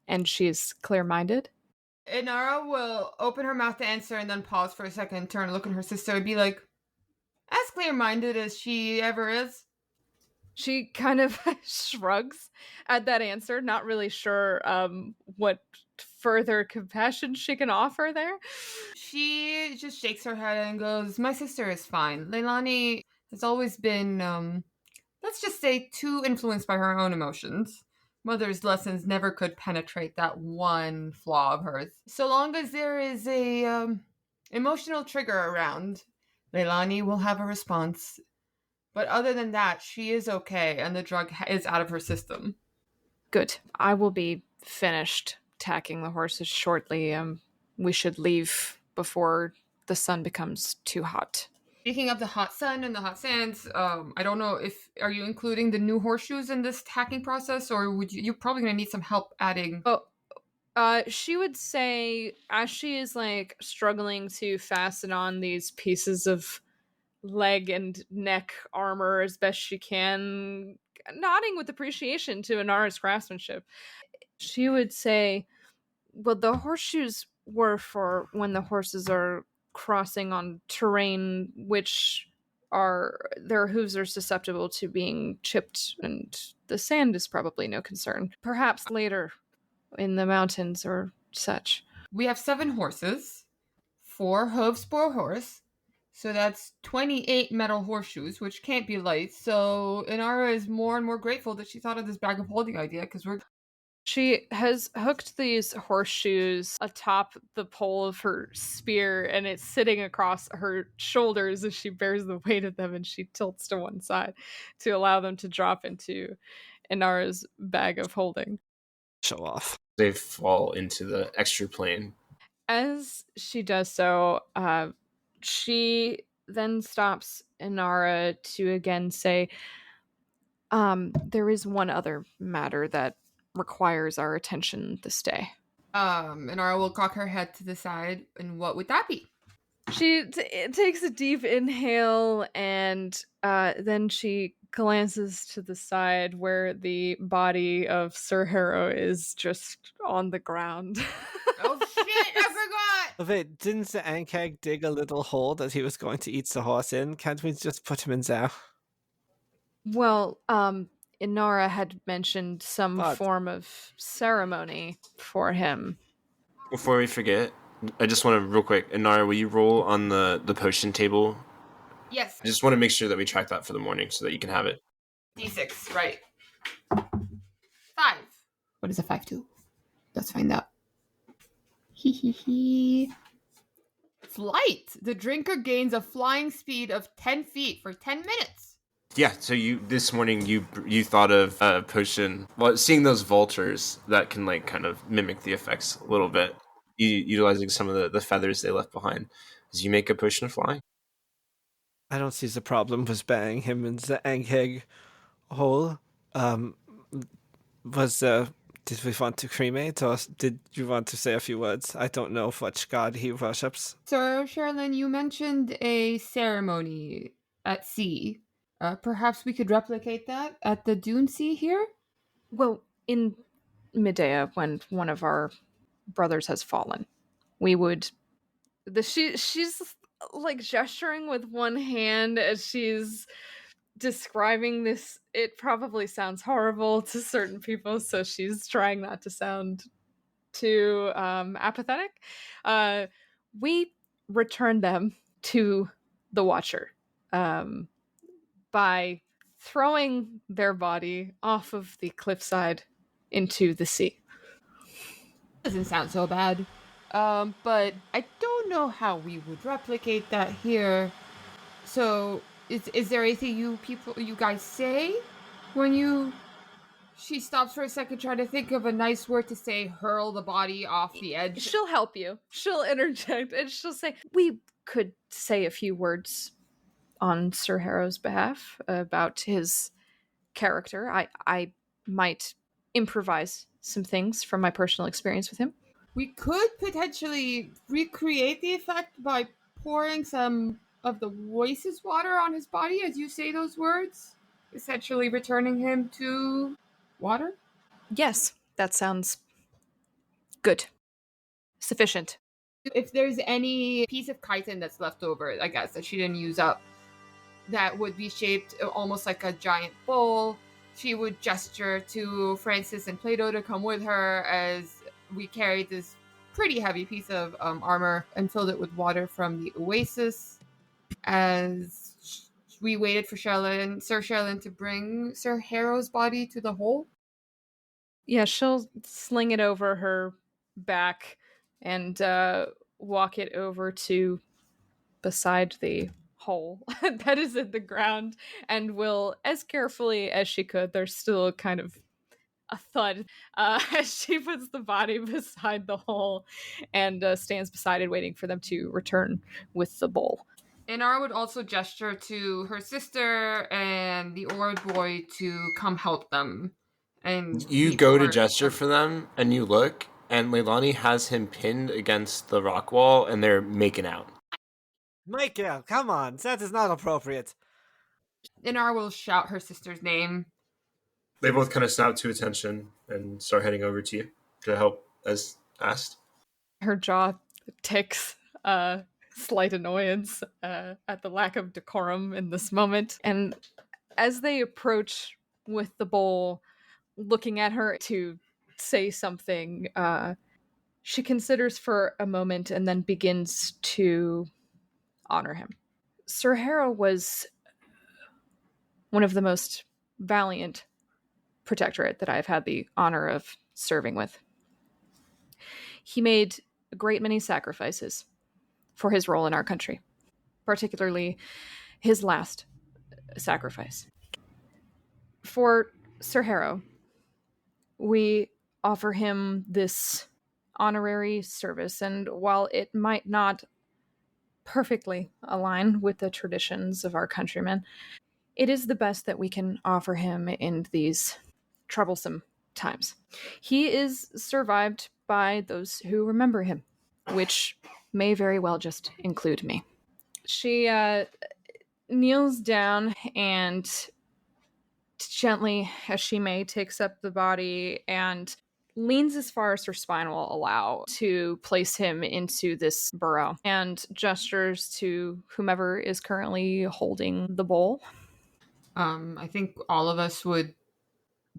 "And she's clear-minded?" Inara will open her mouth to answer and then pause for a second, turn, look at her sister, and be like, as clear-minded as she ever is. She kind of shrugs at that answer, not really sure what further compassion she can offer there. She just shakes her head and goes, my sister is fine. Leilani has always been, let's just say, too influenced by her own emotions. Mother's lessons never could penetrate that one flaw of hers. So long as there is a emotional trigger around, Leilani will have a response. But other than that, she is okay, and the drug is out of her system. Good. I will be finished tacking the horses shortly. We should leave before the sun becomes too hot. Speaking of the hot sun and the hot sands, I don't know if are you including the new horseshoes in this tacking process, or would you're probably gonna need some help adding. She would say, as she is like struggling to fasten on these pieces of leg and neck armor as best she can, nodding with appreciation to Inara's craftsmanship, she would say, well, the horseshoes were for when the horses are crossing on terrain which their hooves are susceptible to being chipped, and the sand is probably no concern. Perhaps later in the mountains or such. We have 7 horses, 4 hooves per horse, so that's 28 metal horseshoes, which can't be light. So Inara is more and more grateful that she thought of this bag of holding idea, because She has hooked these horseshoes atop the pole of her spear, and it's sitting across her shoulders as she bears the weight of them, and she tilts to one side to allow them to drop into Inara's bag of holding. Show off. They fall into the extra plane. As she does so, she then stops Inara to again say, there is one other matter that requires our attention this day. Inara will cock her head to the side, and what would that be? She takes a deep inhale, and then she glances to the side where the body of Sir Harrow is just on the ground. Oh shit, I forgot! Wait, didn't the Ankeg dig a little hole that he was going to eat the horse in? Can't we just put him in there? Well, Inara had mentioned some form of ceremony for him. Before we forget, I just want to real quick, Inara, will you roll on the potion table? Yes. I just want to make sure that we track that for the morning so that you can have it. D6, right. 5. What does a 5 do? Let's find out. Hee. Flight! The drinker gains a flying speed of 10 feet for 10 minutes. Yeah, so this morning you thought of a potion. Well, seeing those vultures that can like kind of mimic the effects a little bit, utilizing some of the feathers they left behind, as you make a potion of flying. I don't see the problem with banging him in the Ankeg hole. Did we want to cremate, or did you want to say a few words? I don't know which god he worships. Sir Sherilyn, you mentioned a ceremony at sea. Perhaps we could replicate that at the Dune Sea here? Well, in Medea, when one of our brothers has fallen, we would... She's like gesturing with one hand as she's describing this. It probably sounds horrible to certain people, so she's trying not to sound too apathetic. We return them to the Watcher by throwing their body off of the cliffside into the sea. Doesn't sound so bad. But I don't know how we would replicate that here. So, is there anything you guys say when you She stops for a second, trying to think of a nice word to say, hurl the body off the edge. She'll help you. She'll interject and she'll say, we could say a few words on Sir Harrow's behalf about his character. I might improvise some things from my personal experience with him. We could potentially recreate the effect by pouring some of the oases water on his body as you say those words, essentially returning him to water. Yes, that sounds good. Sufficient. If there's any piece of chitin that's left over, I guess, that she didn't use up, that would be shaped almost like a giant bowl, she would gesture to Francis and Plato to come with her as we carried this pretty heavy piece of armor and filled it with water from the oasis. As we waited for Sir Sherlin to bring Sir Harrow's body to the hole. Yeah, she'll sling it over her back and walk it over to beside the hole that is in the ground, and will, as carefully as she could, there's still kind of a thud as she puts the body beside the hole and stands beside it waiting for them to return with the bowl. Inara would also gesture to her sister and the Ord boy to come help them. And you go to gesture for them, and you look, and Leilani has him pinned against the rock wall, and they're making out. Michael, come on, that is not appropriate. Inara will shout her sister's name. They both kind of snap to attention and start heading over to you to help as asked. Her jaw ticks, slight annoyance at the lack of decorum in this moment. And as they approach with the bowl, looking at her to say something, she considers for a moment and then begins to honor him. Sir Harrow was one of the most valiant protectorate that I've had the honor of serving with. He made a great many sacrifices for his role in our country, particularly his last sacrifice. For Sir Harrow, we offer him this honorary service, and while it might not perfectly align with the traditions of our countrymen, it is the best that we can offer him in these troublesome times. He is survived by those who remember him, which may very well just include me. She kneels down and gently, as she may, takes up the body and leans as far as her spine will allow to place him into this burrow, and gestures to whomever is currently holding the bowl. I think all of us would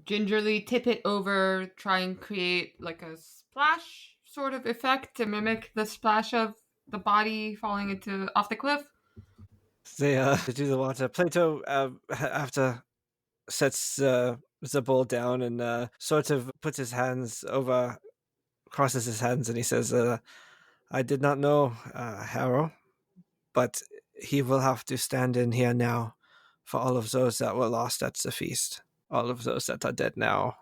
gingerly tip it over, try and create like a splash sort of effect to mimic the splash of the body falling into off the cliff. They do the water. Plato, after sets the bowl down and sort of puts his hands over, crosses his hands, and he says, I did not know Harrow, but he will have to stand in here now for all of those that were lost at the feast, all of those that are dead now,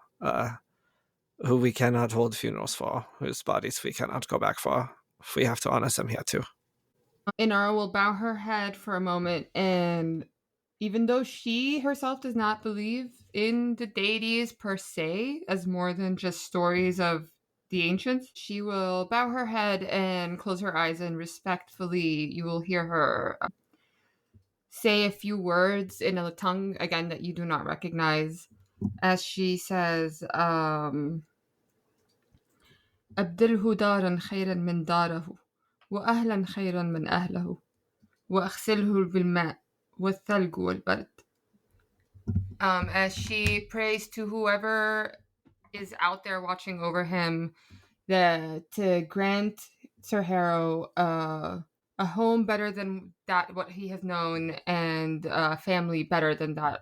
who we cannot hold funerals for, whose bodies we cannot go back for. We have to honor them here too. Inara will bow her head for a moment, and even though she herself does not believe in the deities per se, as more than just stories of the ancients, she will bow her head and close her eyes, and respectfully you will hear her say a few words in a tongue, again, that you do not recognize, as she says, أبدله دارا خيرا من داره وأهلا خيرا من أهله وأغسله بالماء والثلج والبرد. As she prays to whoever is out there watching over him, to grant Sir Harrow a home better than that what he has known, and a family better than that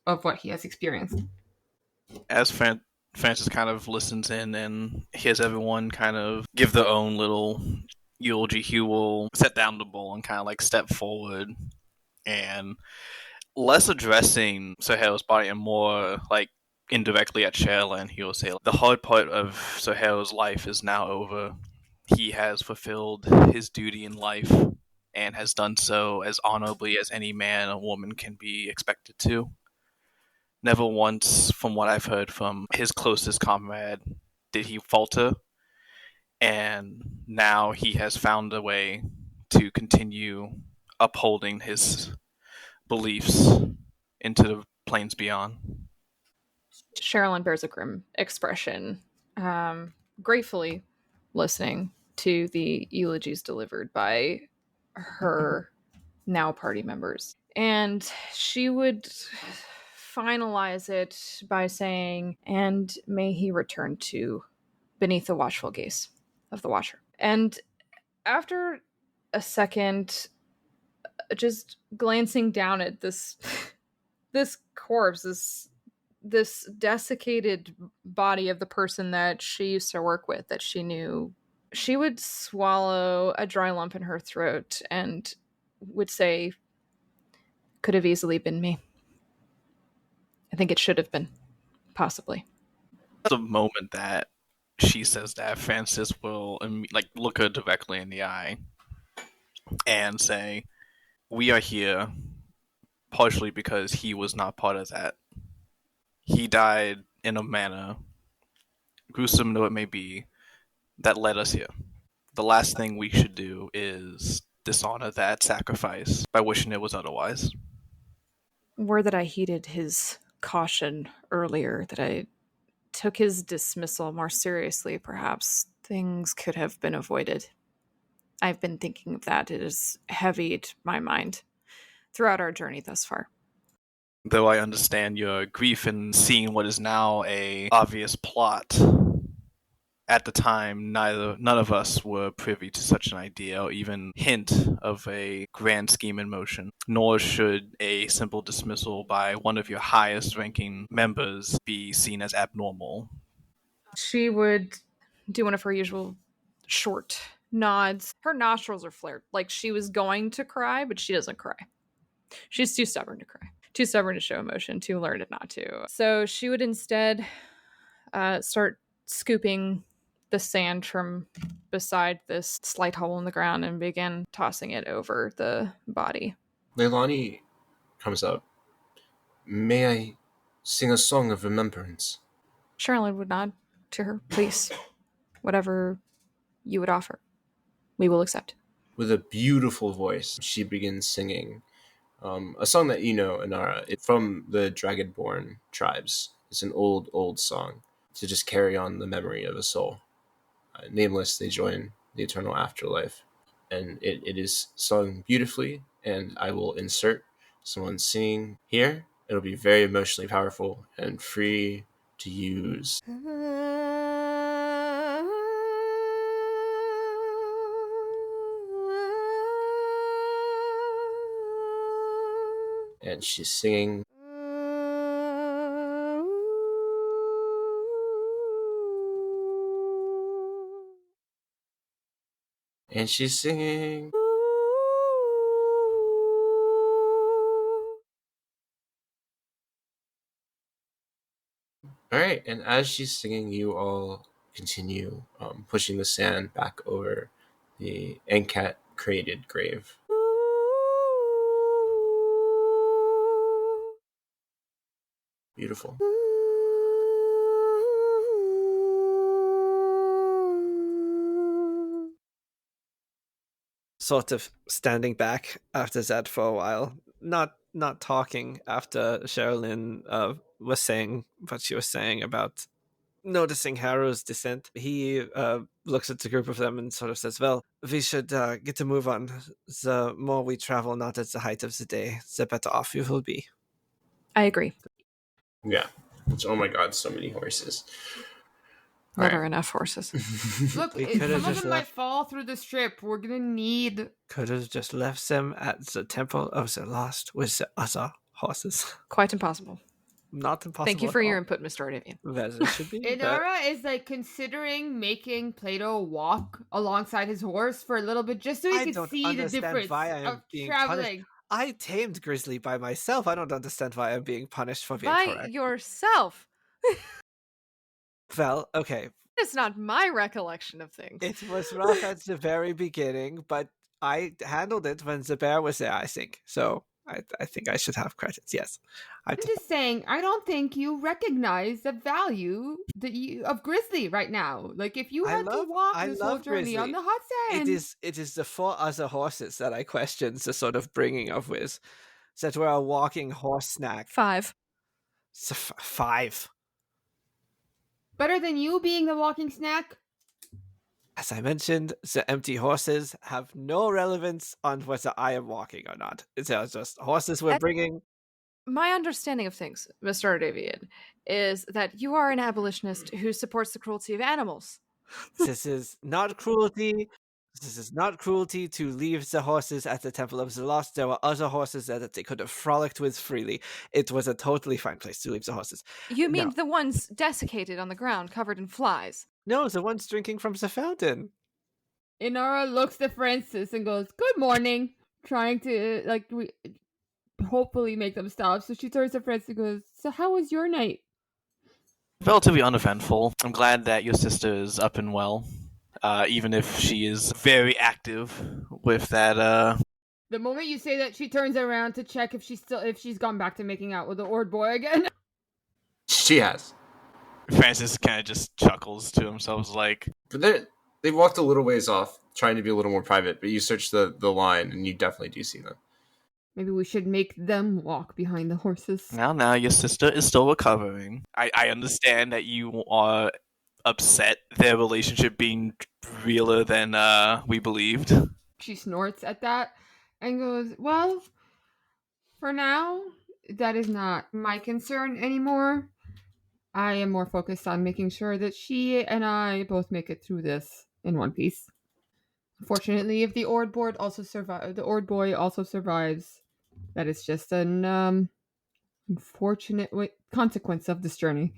of what he has experienced. As Francis kind of listens in and hears everyone kind of give their own little eulogy, he will set down the bowl and kind of like step forward and less addressing Sir Harrow's body and more like indirectly at Sherilyn, he will say, the hard part of Sohail's life is now over. He has fulfilled his duty in life and has done so as honorably as any man or woman can be expected to. Never once, from what I've heard from his closest comrade, did he falter, and now he has found a way to continue upholding his beliefs into the planes beyond. Sherilyn bears a grim expression, gratefully listening to the eulogies delivered by her now party members. And she would finalize it by saying, and may he return to beneath the watchful gaze of the Watcher. And after a second, just glancing down at this this corpse, this desiccated body of the person that she used to work with, that she knew, she would swallow a dry lump in her throat and would say, could have easily been me. I think it should have been, possibly. The moment that she says that, Francis will look her directly in the eye and say, we are here partially because he was not part of that. He died in a manner, gruesome though it may be, that led us here. The last thing we should do is dishonor that sacrifice by wishing it was otherwise. Were that I heeded his caution earlier, that I took his dismissal more seriously, perhaps things could have been avoided. I've been thinking of that. It has heavied my mind throughout our journey thus far. Though I understand your grief in seeing what is now a obvious plot, at the time, none of us were privy to such an idea or even hint of a grand scheme in motion, nor should a simple dismissal by one of your highest ranking members be seen as abnormal. She would do one of her usual short nods. Her nostrils are flared, like she was going to cry, but she doesn't cry. She's too stubborn to cry, too stubborn to show emotion, too learned not to. So she would instead start scooping the sand from beside this slight hole in the ground and begin tossing it over the body. Leilani comes up. May I sing a song of remembrance? Sherilyn would nod to her. Please, whatever you would offer, we will accept. With a beautiful voice, she begins singing a song that you know, Inara. It's from the Dragonborn tribes. It's an old song to just carry on the memory of a soul. Nameless, they join the eternal afterlife. And it is sung beautifully, and I will insert someone singing here. It'll be very emotionally powerful and free to use. And she's singing. And she's singing. Alright, and as she's singing, you all continue pushing the sand back over the Ankat created grave. Beautiful. Sort of standing back after that for a while, not talking after Sherilyn was saying what she was saying about noticing Harrow's descent. He looks at the group of them and sort of says, well, we should get to move on. The more we travel not at the height of the day, the better off we will be. I agree. Yeah. Oh my god, so many horses. Never enough horses. Look, We some could've of just them might left- fall through the strip. We're gonna need. Could have just left them at the Temple of the Lost with the other horses. Quite impossible. Not impossible. Thank you for at your all. input, Mr. Ardavian. As it should be. but Inara is like considering making Plato walk alongside his horse for a little bit, just so he I can don't see the understand difference why I am of being traveling. I tamed Grizzly by myself. I don't understand why I'm being punished for being By correct. yourself. Well, okay. It's not my recollection of things. It was rough at the very beginning, but I handled it when the bear was there, I think. So I think I should have credits, yes. I'm just saying, I don't think you recognize the value of Grizzly right now. Like, if you had to walk I this whole love journey on Grizzly. the hot sand. It is the 4 other horses that I questioned the sort of bringing of Wiz. That were a walking horse snack. 5. So 5. Better than you being the walking snack? As I mentioned, the empty horses have no relevance on whether I am walking or not. They're just horses we're bringing. My understanding of things, Mr. Davian, is that you are an abolitionist who supports the cruelty of animals. This is not cruelty. This is not cruelty to leave the horses at the Temple of the Lost. There were other horses there that they could have frolicked with freely. It was a totally fine place to leave the horses. You mean No. the ones desiccated on the ground, covered in flies? No, the ones drinking from the fountain. Inara looks at Francis and goes, "Good morning," trying to hopefully make them stop. So she turns to Francis and goes, "So how was your night?" Relatively uneventful. I'm glad that your sister is up and well, even if she is very active with that. The moment you say that, she turns around to check if she's gone back to making out with the Ord boy again. She has. Francis kind of just chuckles to himself, like, But they walked a little ways off, trying to be a little more private, but you search the line and you definitely do see them. Maybe we should make them walk behind the horses. now, your sister is still recovering. I understand that you are upset their relationship being realer than we believed. She snorts at that and goes, "Well, for now, that is not my concern anymore. I am more focused on making sure that she and I both make it through this in one piece. Fortunately, if the Ord boy also survives, that is just an unfortunate consequence of this journey."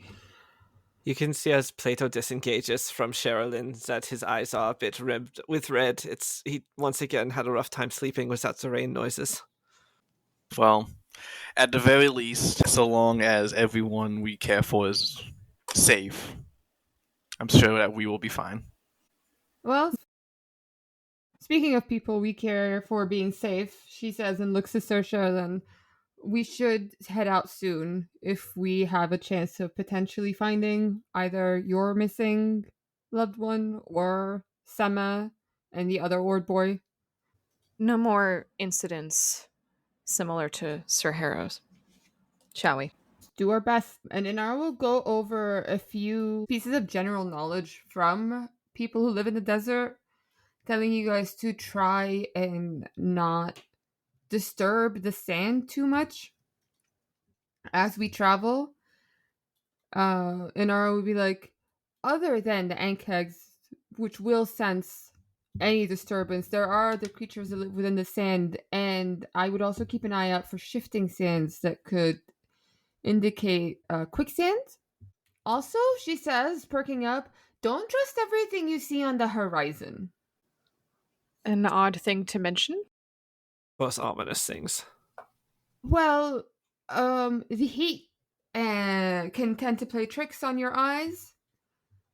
You can see as Plato disengages from Sherilyn that his eyes are a bit ribbed with red. He once again had a rough time sleeping without the rain noises. Well, at the very least, so long as everyone we care for is safe, I'm sure that we will be fine. Well, speaking of people we care for being safe, she says and looks at Saoirse, then we should head out soon if we have a chance of potentially finding either your missing loved one or Sema and the other Ord boy. No more incidents similar to Sir Harrow's. Shall we? Do our best. And Inara will go over a few pieces of general knowledge from people who live in the desert, telling you guys to try and not disturb the sand too much as we travel. Inara will be like, other than the Ankhegs, which will sense any disturbance, there are other creatures that live within the sand, and I would also keep an eye out for shifting sands that could indicate quicksand. Also, she says, perking up, don't trust everything you see on the horizon. An odd thing to mention? Most ominous things. Well, the heat can tend to play tricks on your eyes.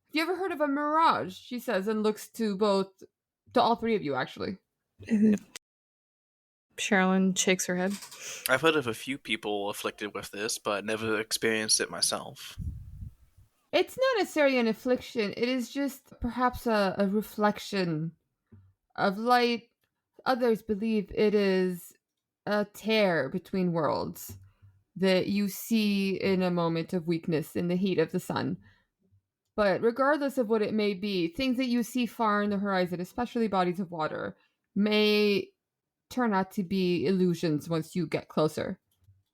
Have you ever heard of a mirage? She says, and looks to all three of you, actually. Sherilyn shakes her head. I've heard of a few people afflicted with this, but never experienced it myself. It's not necessarily an affliction. It is just perhaps a reflection of light. Others believe it is a tear between worlds that you see in a moment of weakness in the heat of the sun. But regardless of what it may be, things that you see far in the horizon, especially bodies of water, may turn out to be illusions once you get closer.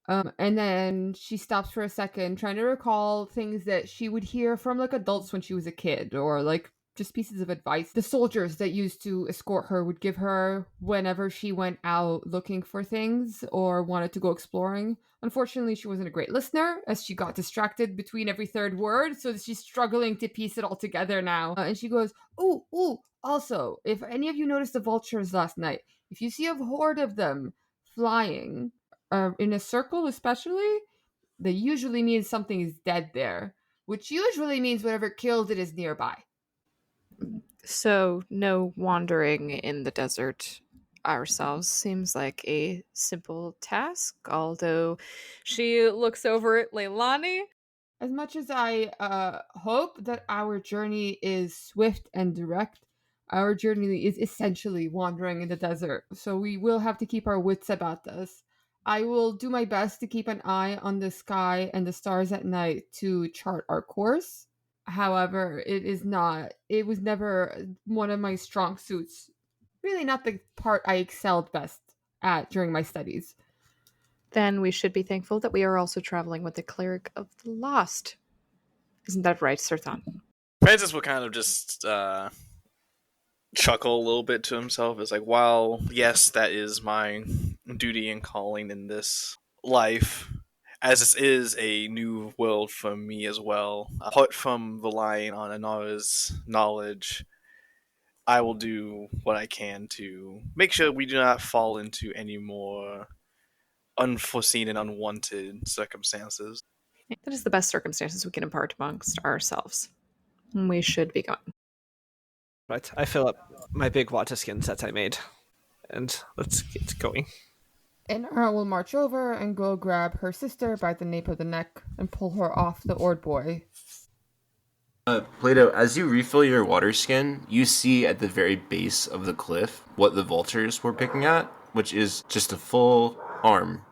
And then she stops for a second, trying to recall things that she would hear from adults when she was a kid, or just pieces of advice the soldiers that used to escort her would give her whenever she went out looking for things or wanted to go exploring. Unfortunately, she wasn't a great listener, as she got distracted between every third word, so she's struggling to piece it all together now. And she goes, ooh, also, if any of you noticed the vultures last night, if you see a horde of them flying, in a circle especially, that usually means something is dead there. which usually means whatever killed it is nearby. So, no wandering in the desert ourselves seems like a simple task, although she looks over at Leilani. As much as I hope that our journey is swift and direct, our journey is essentially wandering in the desert, so we will have to keep our wits about us. I will do my best to keep an eye on the sky and the stars at night to chart our course. However, it was never one of my strong suits. Really not the part I excelled best at during my studies. Then we should be thankful that we are also traveling with the Cleric of the Lost. Isn't that right, Sir Thon? Francis will kind of just chuckle a little bit to himself. It's like, while yes, that is my duty and calling in this life, as this is a new world for me as well, apart from relying on Anara's knowledge, I will do what I can to make sure we do not fall into any more unforeseen and unwanted circumstances. That is the best circumstances we can impart amongst ourselves. We should be going. Right, I fill up my big water skins that I made, and let's get going. Inara will march over and go grab her sister by the nape of the neck and pull her off the Ord boy. Plato, as you refill your water skin, you see at the very base of the cliff what the vultures were picking at, which is just a full arm,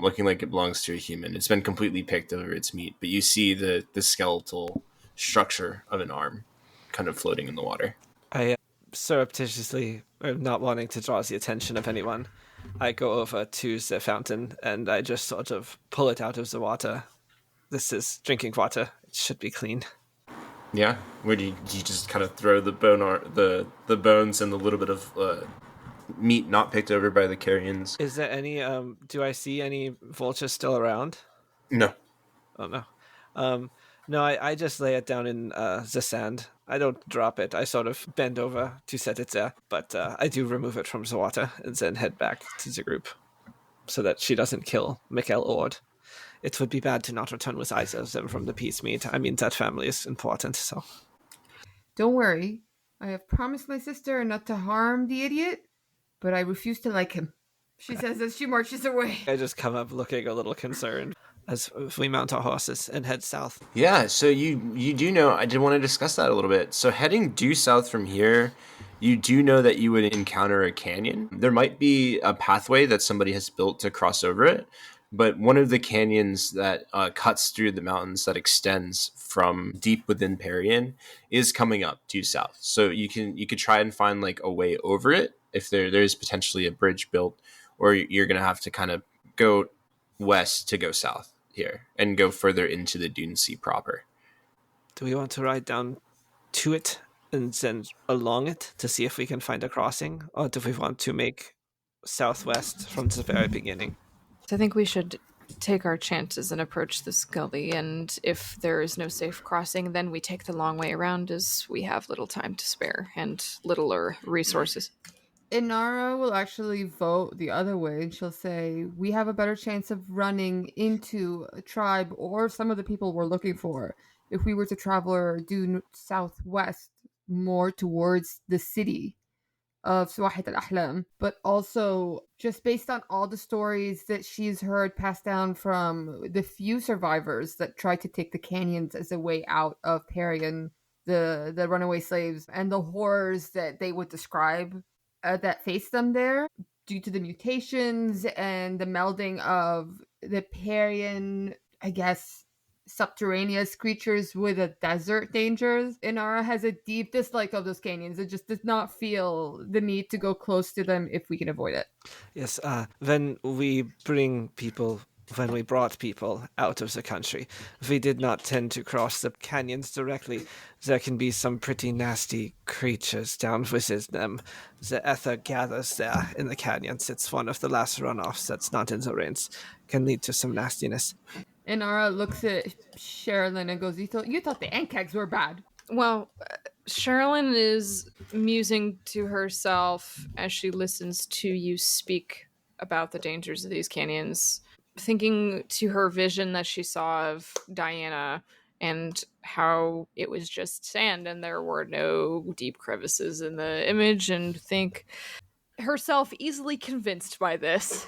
looking like it belongs to a human. It's been completely picked over its meat, but you see the skeletal structure of an arm kind of floating in the water. I surreptitiously, not wanting to draw the attention of anyone, I go over to the fountain and I just sort of pull it out of the water. This is drinking water. It should be clean. Yeah, where do you just kind of throw the the bones and the little bit of meat not picked over by the carrions? Is there any? Do I see any vultures still around? No. Oh no. No, I just lay it down in the sand. I don't drop it. I sort of bend over to set it there, but I do remove it from the water and then head back to the group so that she doesn't kill Mikhail Ord. It would be bad to not return with either of them from the peace meet. I mean, that family is important, so. Don't worry. I have promised my sister not to harm the idiot, but I refuse to like him. She says as she marches away. I just come up looking a little concerned as we mount our horses and head south. Yeah, so you do know, I did want to discuss that a little bit. So heading due south from here, you do know that you would encounter a canyon. There might be a pathway that somebody has built to cross over it, but one of the canyons that cuts through the mountains that extends from deep within Perian is coming up due south. So you could try and find like a way over it if there's potentially a bridge built, or you're going to have to kind of go west to go south here and go further into the Dune Sea proper. Do we want to ride down to it and then along it to see if we can find a crossing, or do we want to make southwest from the very beginning? I think we should take our chances and approach this gully, and if there is no safe crossing, then we take the long way around, as we have little time to spare and littler resources. Inara will actually vote the other way, and she'll say, we have a better chance of running into a tribe or some of the people we're looking for if we were to travel due southwest, more towards the city of Suwahit al-Ahlam, but also just based on all the stories that she's heard passed down from the few survivors that tried to take the canyons as a way out of Perian, the runaway slaves, and the horrors that they would describe that face them there due to the mutations and the melding of the Perian, I guess, subterraneous creatures with the desert dangers. Inara has a deep dislike of those canyons. It just does not feel the need to go close to them if we can avoid it. Yes, when we brought people out of the country, we did not tend to cross the canyons directly. There can be some pretty nasty creatures down within them. The ether gathers there in the canyons. It's one of the last runoffs that's not in the rains. Can lead to some nastiness. Inara looks at Sherilyn and goes, you thought the Ankegs were bad. Well, Sherilyn is musing to herself as she listens to you speak about the dangers of these canyons, thinking to her vision that she saw of Diana and how it was just sand and there were no deep crevices in the image, and think herself easily convinced by this.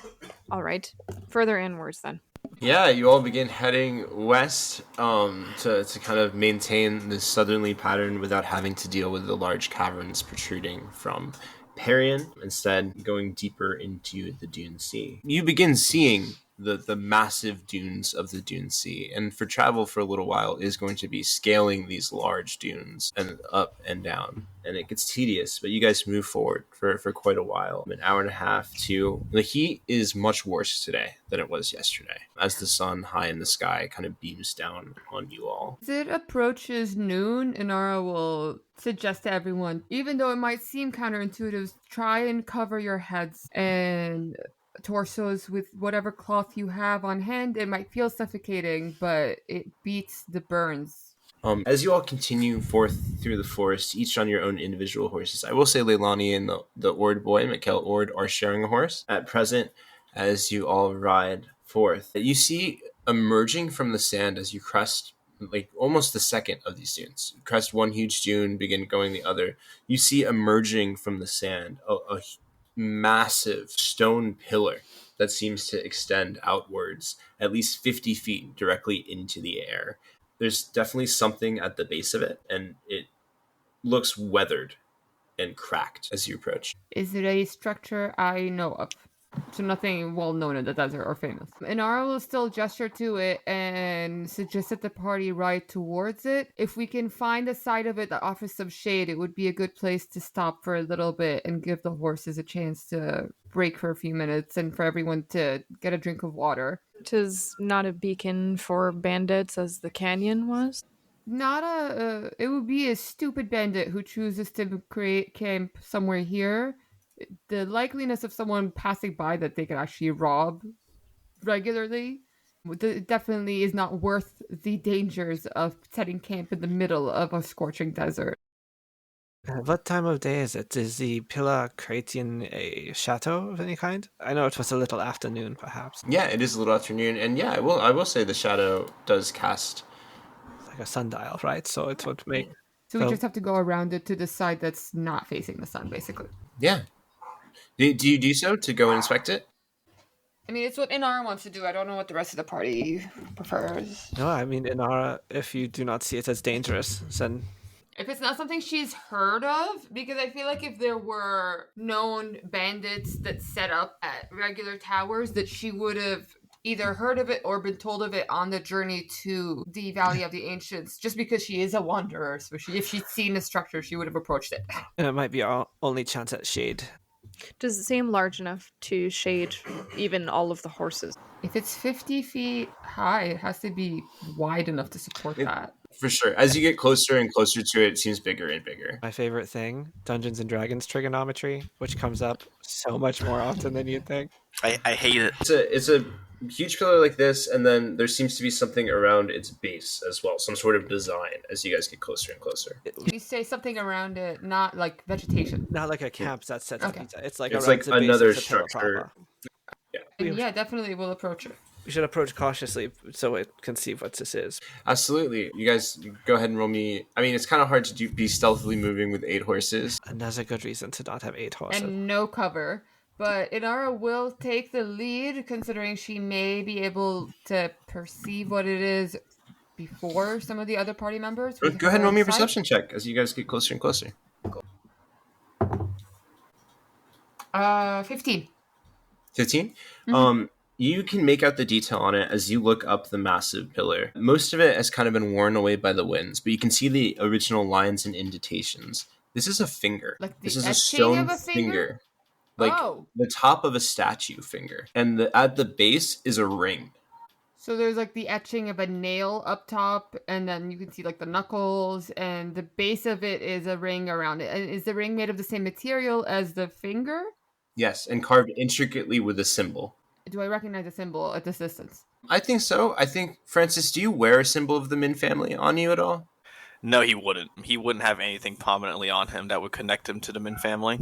All right, further inwards then. Yeah, you all begin heading west to kind of maintain this southerly pattern without having to deal with the large caverns protruding from Perian, instead going deeper into the Dune Sea. You begin seeing the massive dunes of the Dune Sea, and for travel for a little while is going to be scaling these large dunes and up and down, and it gets tedious, but you guys move forward for quite a while, an hour and a half to the heat is much worse today than it was yesterday as the sun high in the sky kind of beams down on you all. As it approaches noon, Inara will suggest to everyone, even though it might seem counterintuitive, try and cover your heads and torsos with whatever cloth you have on hand. It might feel suffocating, but it beats the burns. As you all continue forth through the forest, each on your own individual horses, I will say Leilani and the Ord boy, Mikhail Ord, are sharing a horse at present. As you all ride forth, you see emerging from the sand as you crest like almost the second of these dunes. You crest one huge dune, begin going the other. You see emerging from the sand a massive stone pillar that seems to extend outwards at least 50 feet directly into the air. There's definitely something at the base of it, and it looks weathered and cracked as you approach. Is it a structure I know of? So nothing well known in the desert or famous. Inara will still gesture to it and suggest that the party ride towards it. If we can find a side of it that offers some shade, it would be a good place to stop for a little bit and give the horses a chance to break for a few minutes and for everyone to get a drink of water. 'Tis not a beacon for bandits as the canyon was. It would be a stupid bandit who chooses to create camp somewhere here. The likeliness of someone passing by that they could actually rob regularly definitely is not worth the dangers of setting camp in the middle of a scorching desert. What time of day is it? Is the Pilla Cretan a chateau of any kind? I know it was a little afternoon, perhaps. Yeah, it is a little afternoon, and yeah, I will say the shadow does cast Like a sundial, right? So it would make... So we just have to go around it to the side that's not facing the sun, basically. Yeah. Do you do so to go and inspect it? I mean, it's what Inara wants to do. I don't know what the rest of the party prefers. No, I mean, Inara, if you do not see it as dangerous, then... If it's not something she's heard of, because I feel like if there were known bandits that set up at regular towers, that she would have either heard of it or been told of it on the journey to the Valley of the Ancients, just because she is a wanderer. So if she'd seen the structure, she would have approached it. It might be our only chance at shade. Does it seem large enough to shade even all of the horses? If it's 50 feet high, it has to be wide enough to support that. For sure. As you get closer and closer to it, it seems bigger and bigger. My favorite thing, Dungeons and Dragons trigonometry, which comes up so much more often than you'd think. I hate it. It's a huge pillar like this, and then there seems to be something around its base as well, some sort of design as you guys get closer and closer. You say something around it, not like vegetation. Not like a camp that's set up. Okay. It's like, It's around like the base another of the pillar structure. proper. And yeah, definitely we'll approach it. We should approach cautiously so it can see what this is. Absolutely. You guys go ahead and roll me. I mean, it's kind of hard to be stealthily moving with 8 horses. Another good reason to not have 8 horses. And no cover. But Inara will take the lead, considering she may be able to perceive what it is before some of the other party members. Go ahead and roll me a perception check as you guys get closer and closer. 15. 15? You can make out the detail on it as you look up the massive pillar. Most of it has kind of been worn away by the winds, but you can see the original lines and indentations. This is a finger. Like the this is a etching stone of a finger? Like Oh. the top of a statue finger. And at the base is a ring. So there's like the etching of a nail up top, and then you can see like the knuckles, and the base of it is a ring around it. And is the ring made of the same material as the finger? Yes, and carved intricately with a symbol. Do I recognize a symbol at this distance? I think so. I think, Francis, do you wear a symbol of the Min family on you at all? No, he wouldn't. He wouldn't have anything prominently on him that would connect him to the Min family.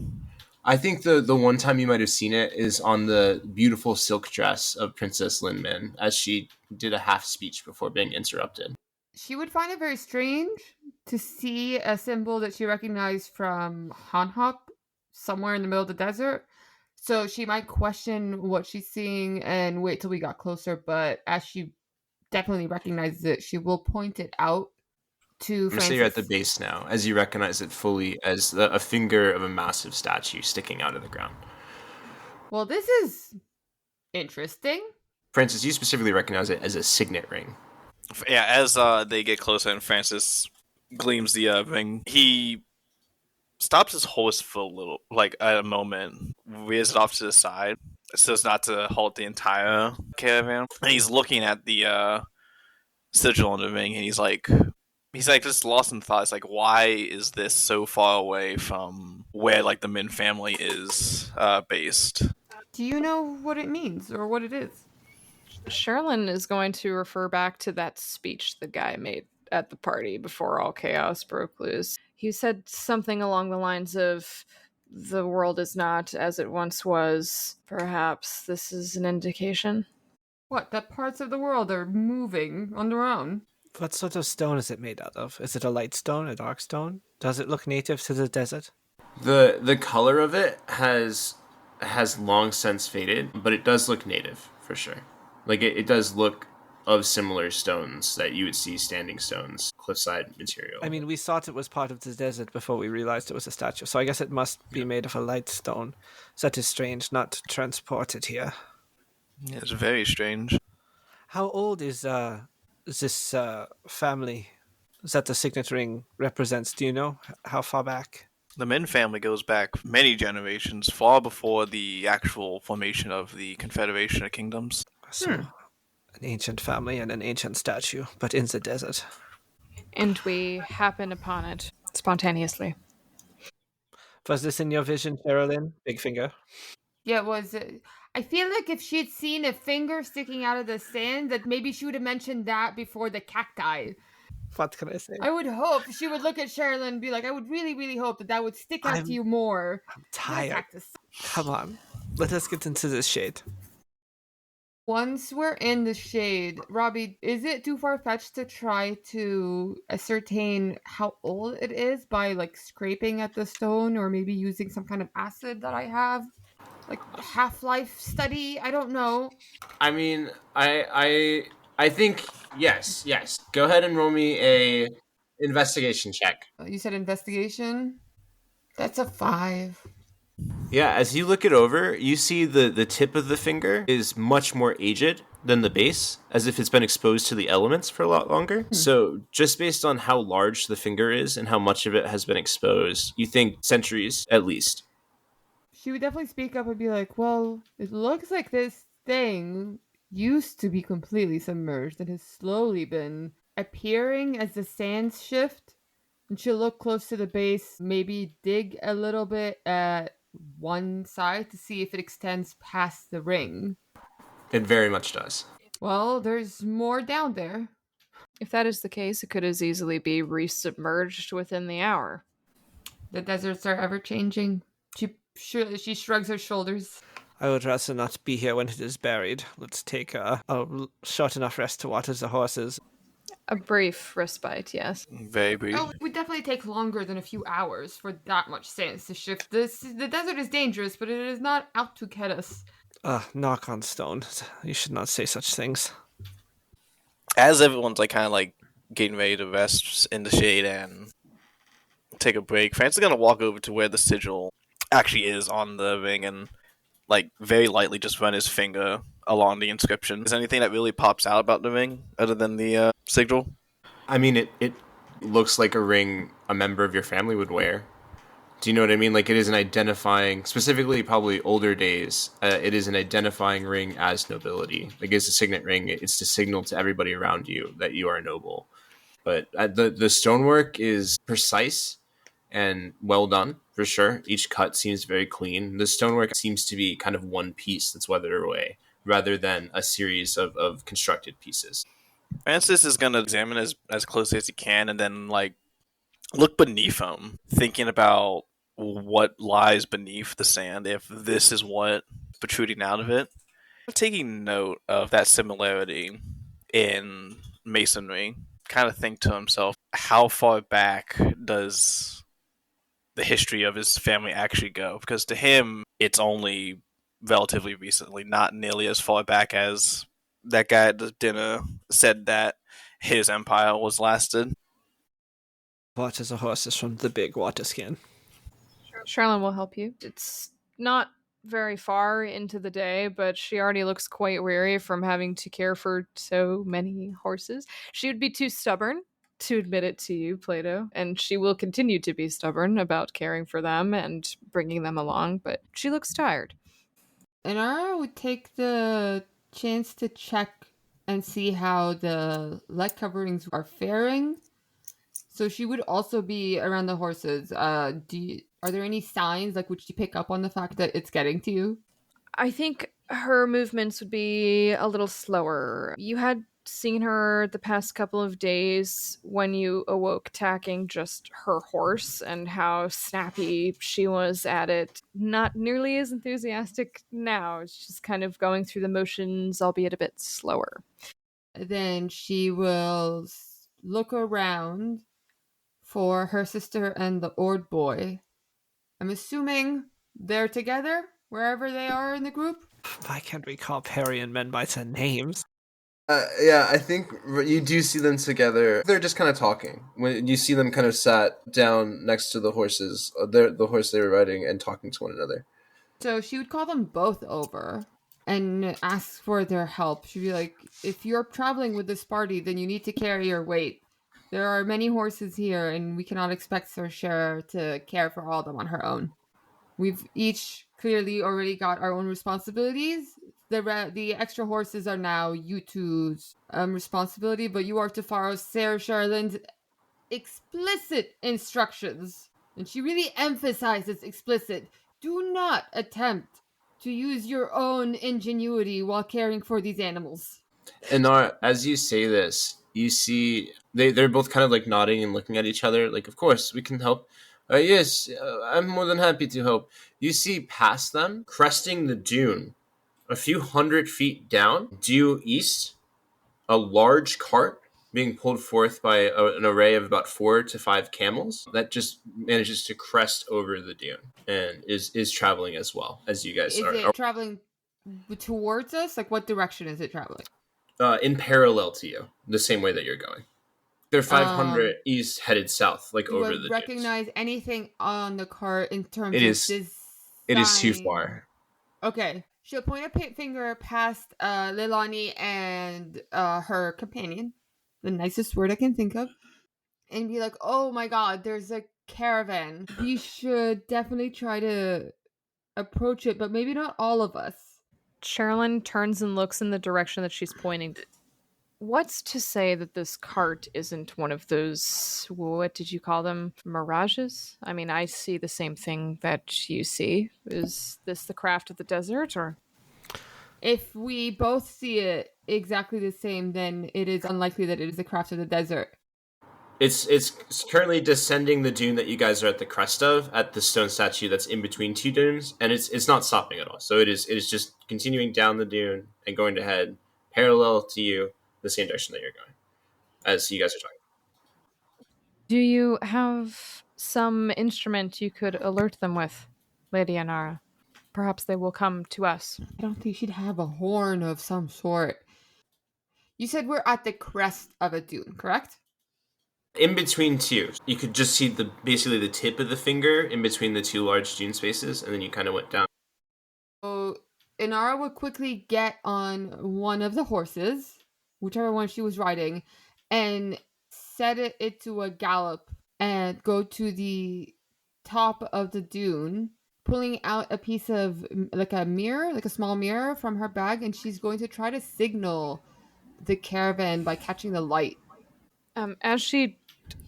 I think the one time you might have seen it is on the beautiful silk dress of Princess Lin Min as she did a half speech before being interrupted. She would find it very strange to see a symbol that she recognized from Hanhop somewhere in the middle of the desert. So she might question what she's seeing and wait till we got closer. But as she definitely recognizes it, she will point it out to I'm gonna say you're at the Francis. base now, as you recognize it fully as a finger of a massive statue sticking out of the ground. Well, this is interesting. Francis, you specifically recognize it as a signet ring. Yeah, as they get closer and Francis gleams the ring, he stops his horse for a little, like at a moment, rears it off to the side so as not to halt the entire caravan. And he's looking at the sigil on the ring, and he's like just lost in thought. It's like, why is this so far away from where like the Min family is based? Do you know what it means or what it is? Sherilyn is going to refer back to that speech the guy made at the party before all chaos broke loose. He said something along the lines of, the world is not as it once was. Perhaps this is an indication. What, that parts of the world are moving on their own? What sort of stone is it made out of? Is it a light stone, a dark stone? Does it look native to the desert? The color of it has long since faded, but it does look native for sure. Like it does look of similar stones that you would see standing stones, cliffside material. I mean, we thought it was part of the desert before we realized it was a statue, so I guess it must be made of a light stone. So that is strange, not transported here. Yeah, it's very strange. How old is this family that the signet ring represents? Do you know how far back? The Min family goes back many generations, far before the actual formation of the Confederation of Kingdoms. So, an ancient family and an ancient statue, but in the desert. And we happen upon it spontaneously. Was this in your vision, Sherilyn? Big finger. Yeah, was it? I feel like if she'd seen a finger sticking out of the sand, that maybe she would have mentioned that before the cacti. What can I say? I would hope she would look at Sherilyn and be like, I would really, really hope that would stick out to you more. I'm tired. Cactus. Come on. Let us get into this shade. Once we're in the shade, Robbie, is it too far-fetched to try to ascertain how old it is by like scraping at the stone or maybe using some kind of acid that I have? Like half-life study? I don't know. I mean, I think yes. Go ahead and roll me a investigation check. You said investigation? That's a 5. Yeah, as you look it over, you see the tip of the finger is much more aged than the base, as if it's been exposed to the elements for a lot longer. So just based on how large the finger is and how much of it has been exposed, you think centuries at least. She would definitely speak up and be like, well, it looks like this thing used to be completely submerged and has slowly been appearing as the sands shift. And she'll look close to the base, maybe dig a little bit at one side to see if it extends past the ring. It very much does. Well, there's more down there. If that is the case, it could as easily be resubmerged within the hour. The deserts are ever changing. She shrugs her shoulders. I would rather not be here when it is buried. Let's take a short enough rest to water the horses. A brief respite, yes. Very brief. Oh, it would definitely take longer than a few hours for that much sands to shift. The desert is dangerous, but it is not out to get us. Knock on stone. You should not say such things. As everyone's like kind of like getting ready to rest in the shade and take a break, Francis is gonna walk over to where the sigil actually is on the ring and like very lightly just run his finger along the inscription. Is there anything that really pops out about the ring other than the sigil? I mean, it looks like a ring a member of your family would wear. Do you know what I mean? Like, it is an identifying, specifically probably older days, it is an identifying ring as nobility. Like, it's a signet ring. It's to signal to everybody around you that you are noble. But the stonework is precise and well done, for sure. Each cut seems very clean. The stonework seems to be kind of one piece that's weathered away, rather than a series of constructed pieces. Francis is going to examine as closely as he can and then like look beneath him, thinking about what lies beneath the sand, if this is what protruding out of it. Taking note of that similarity in masonry kind of think to himself, how far back does the history of his family actually go? Because to him, it's only relatively recently, not nearly as far back as that guy at the dinner said that his empire was lasted. Watches the horses from the big water skin. Charlene will help you. It's not very far into the day, but she already looks quite weary from having to care for so many horses. She would be too stubborn to admit it to you, Plato, and she will continue to be stubborn about caring for them and bringing them along, but she looks tired. Inara would take the chance to check and see how the light coverings are faring. So she would also be around the horses. Are there any signs, like, would she pick up on the fact that it's getting to you? I think her movements would be a little slower. You had seen her the past couple of days when you awoke tacking just her horse and how snappy she was at it. Not nearly as enthusiastic now. She's kind of going through the motions, albeit a bit slower. Then she will look around for her sister and the Ord boy. I'm assuming they're together wherever they are in the group. Why can't we call Perian men by their names? Yeah, I think you do see them together. They're just kind of talking. When you see them kind of sat down next to the horses, the horse they were riding, and talking to one another. So she would call them both over and ask for their help. She'd be like, if you're traveling with this party, then you need to carry your weight. There are many horses here, and we cannot expect Sir Cher to care for all of them on her own. We've each clearly already got our own responsibilities. The extra horses are now you two's responsibility, but you are to follow Sarah Charlin's explicit instructions. And she really emphasizes explicit. Do not attempt to use your own ingenuity while caring for these animals. And as you say this, you see they're both kind of like nodding and looking at each other. Like, of course, we can help. Yes, I'm more than happy to help. You see past them, cresting the dune, a few 100 feet down, due east, a large cart being pulled forth by an array of about 4 to 5 camels that just manages to crest over the dune and is traveling as well as you guys are. Is it traveling towards us? Like, what direction is it traveling? In parallel to you, the same way that you're going. They're 500 east, headed south, like over the dunes. Do I recognize anything on the cart in terms It of is. design? It is too far. Okay. She'll point a finger past Leilani and her companion, the nicest word I can think of, and be like, oh my god, there's a caravan. We should definitely try to approach it, but maybe not all of us. Sherilyn turns and looks in the direction that she's pointing. What's to say that this cart isn't one of those, what did you call them, mirages? I mean, I see the same thing that you see. Is this the craft of the desert, or? If we both see it exactly the same, then it is unlikely that it is the craft of the desert. It's currently descending the dune that you guys are at the crest of, at the stone statue that's in between two dunes, and it's not stopping at all. So it is just continuing down the dune and going to head parallel to you, the same direction that you're going, as you guys are talking. Do you have some instrument you could alert them with, Lady Anara? Perhaps they will come to us. I don't think she'd have a horn of some sort. You said we're at the crest of a dune, correct? In between two, you could just see basically the tip of the finger in between the two large dune spaces, and then you kind of went down. So Inara would quickly get on one of the horses, whichever one she was riding, and set it to a gallop and go to the top of the dune, pulling out a piece of like a small mirror from her bag, and she's going to try to signal the caravan by catching the light. As she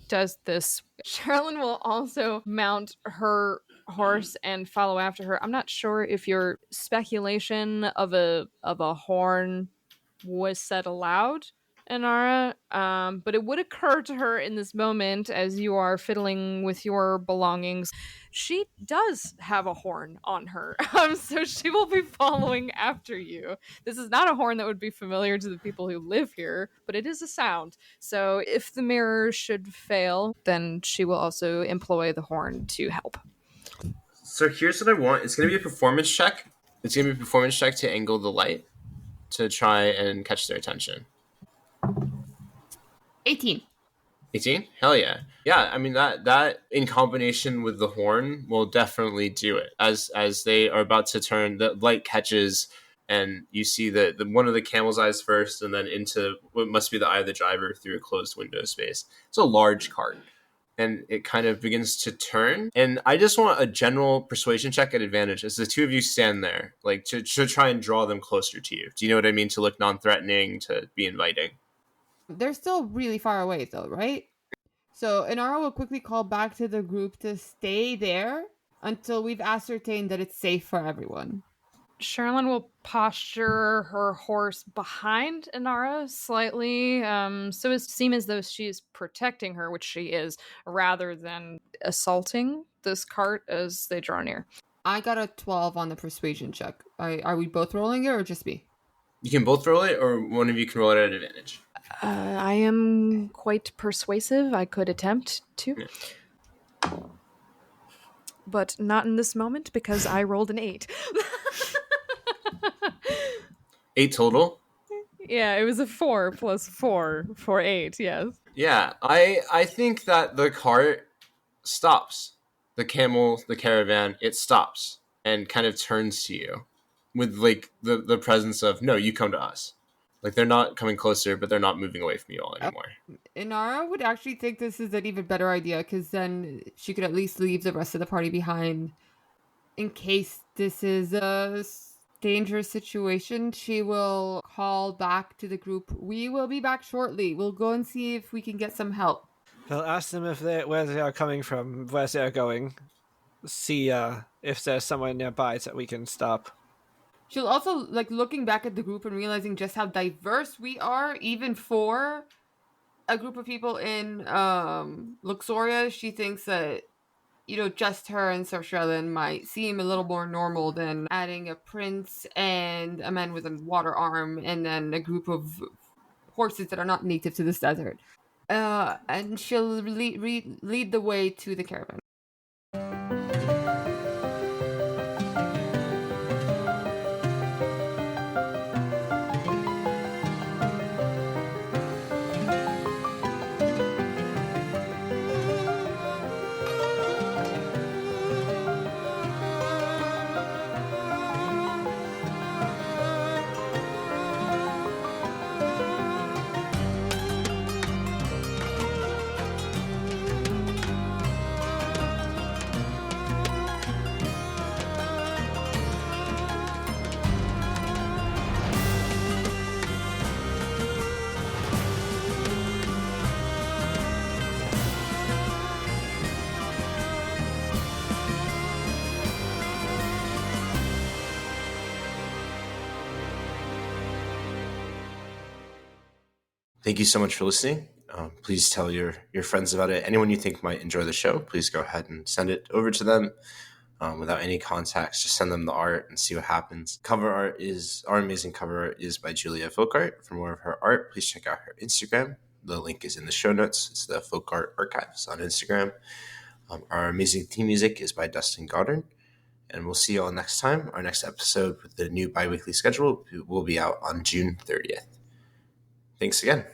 does this, Sherilyn will also mount her horse and follow after her. I'm not sure if your speculation of a horn was said aloud Inara, but it would occur to her in this moment as you are fiddling with your belongings. She does have a horn on her, so she will be following after you. This is not a horn that would be familiar to the people who live here, but it is a sound. So if the mirror should fail, then she will also employ the horn to help. So here's what I want. It's going to be a performance check. It's going to be a performance check to angle the light to try and catch their attention. 18. 18? Hell yeah. Yeah, I mean that in combination with the horn will definitely do it. As they are about to turn, the light catches and you see the one of the camel's eyes first and then into what must be the eye of the driver through a closed window space. It's a large cart. And it kind of begins to turn. And I just want a general persuasion check at advantage as the two of you stand there, like to try and draw them closer to you. Do you know what I mean? To look non-threatening, to be inviting. They're still really far away, though, right? So Inara will quickly call back to the group to stay there until we've ascertained that it's safe for everyone. Sherilyn will posture her horse behind Inara slightly, so as to seem as though she's protecting her, which she is, rather than assaulting this cart as they draw near. I got a 12 on the persuasion check. Are we both rolling it or just me? You can both roll it, or one of you can roll it at advantage. I am quite persuasive. I could attempt to. Yeah. But not in this moment because I rolled an 8. 8 total? Yeah, it was a 4 plus 4 for 8, yes. Yeah, I think that the cart stops. The camel, the caravan, it stops and kind of turns to you with like the presence of, no, you come to us. Like they're not coming closer, but they're not moving away from you all anymore. Inara would actually think this is an even better idea because then she could at least leave the rest of the party behind in case this is a dangerous situation. She will call back to the group. We will be back shortly. We'll go and see if we can get some help. Well, ask them where they are coming from, where they are going. See if there's somewhere nearby that we can stop. She'll also, like, looking back at the group and realizing just how diverse we are, even for a group of people in Luxoria. She thinks that, just her and Sir Sherilyn might seem a little more normal than adding a prince and a man with a water arm and then a group of horses that are not native to this desert. And she'll lead the way to the caravan. Thank you so much for listening. Please tell your friends about it. Anyone you think might enjoy the show, please go ahead and send it over to them without any contacts. Just send them the art and see what happens. Our amazing cover art is by Julia Folkart. For more of her art, please check out her Instagram. The link is in the show notes. It's the Folk Art Archives on Instagram. Our amazing theme music is by Dustin Goddard. And we'll see you all next time. Our next episode with the new bi-weekly schedule will be out on June 30th. Thanks again.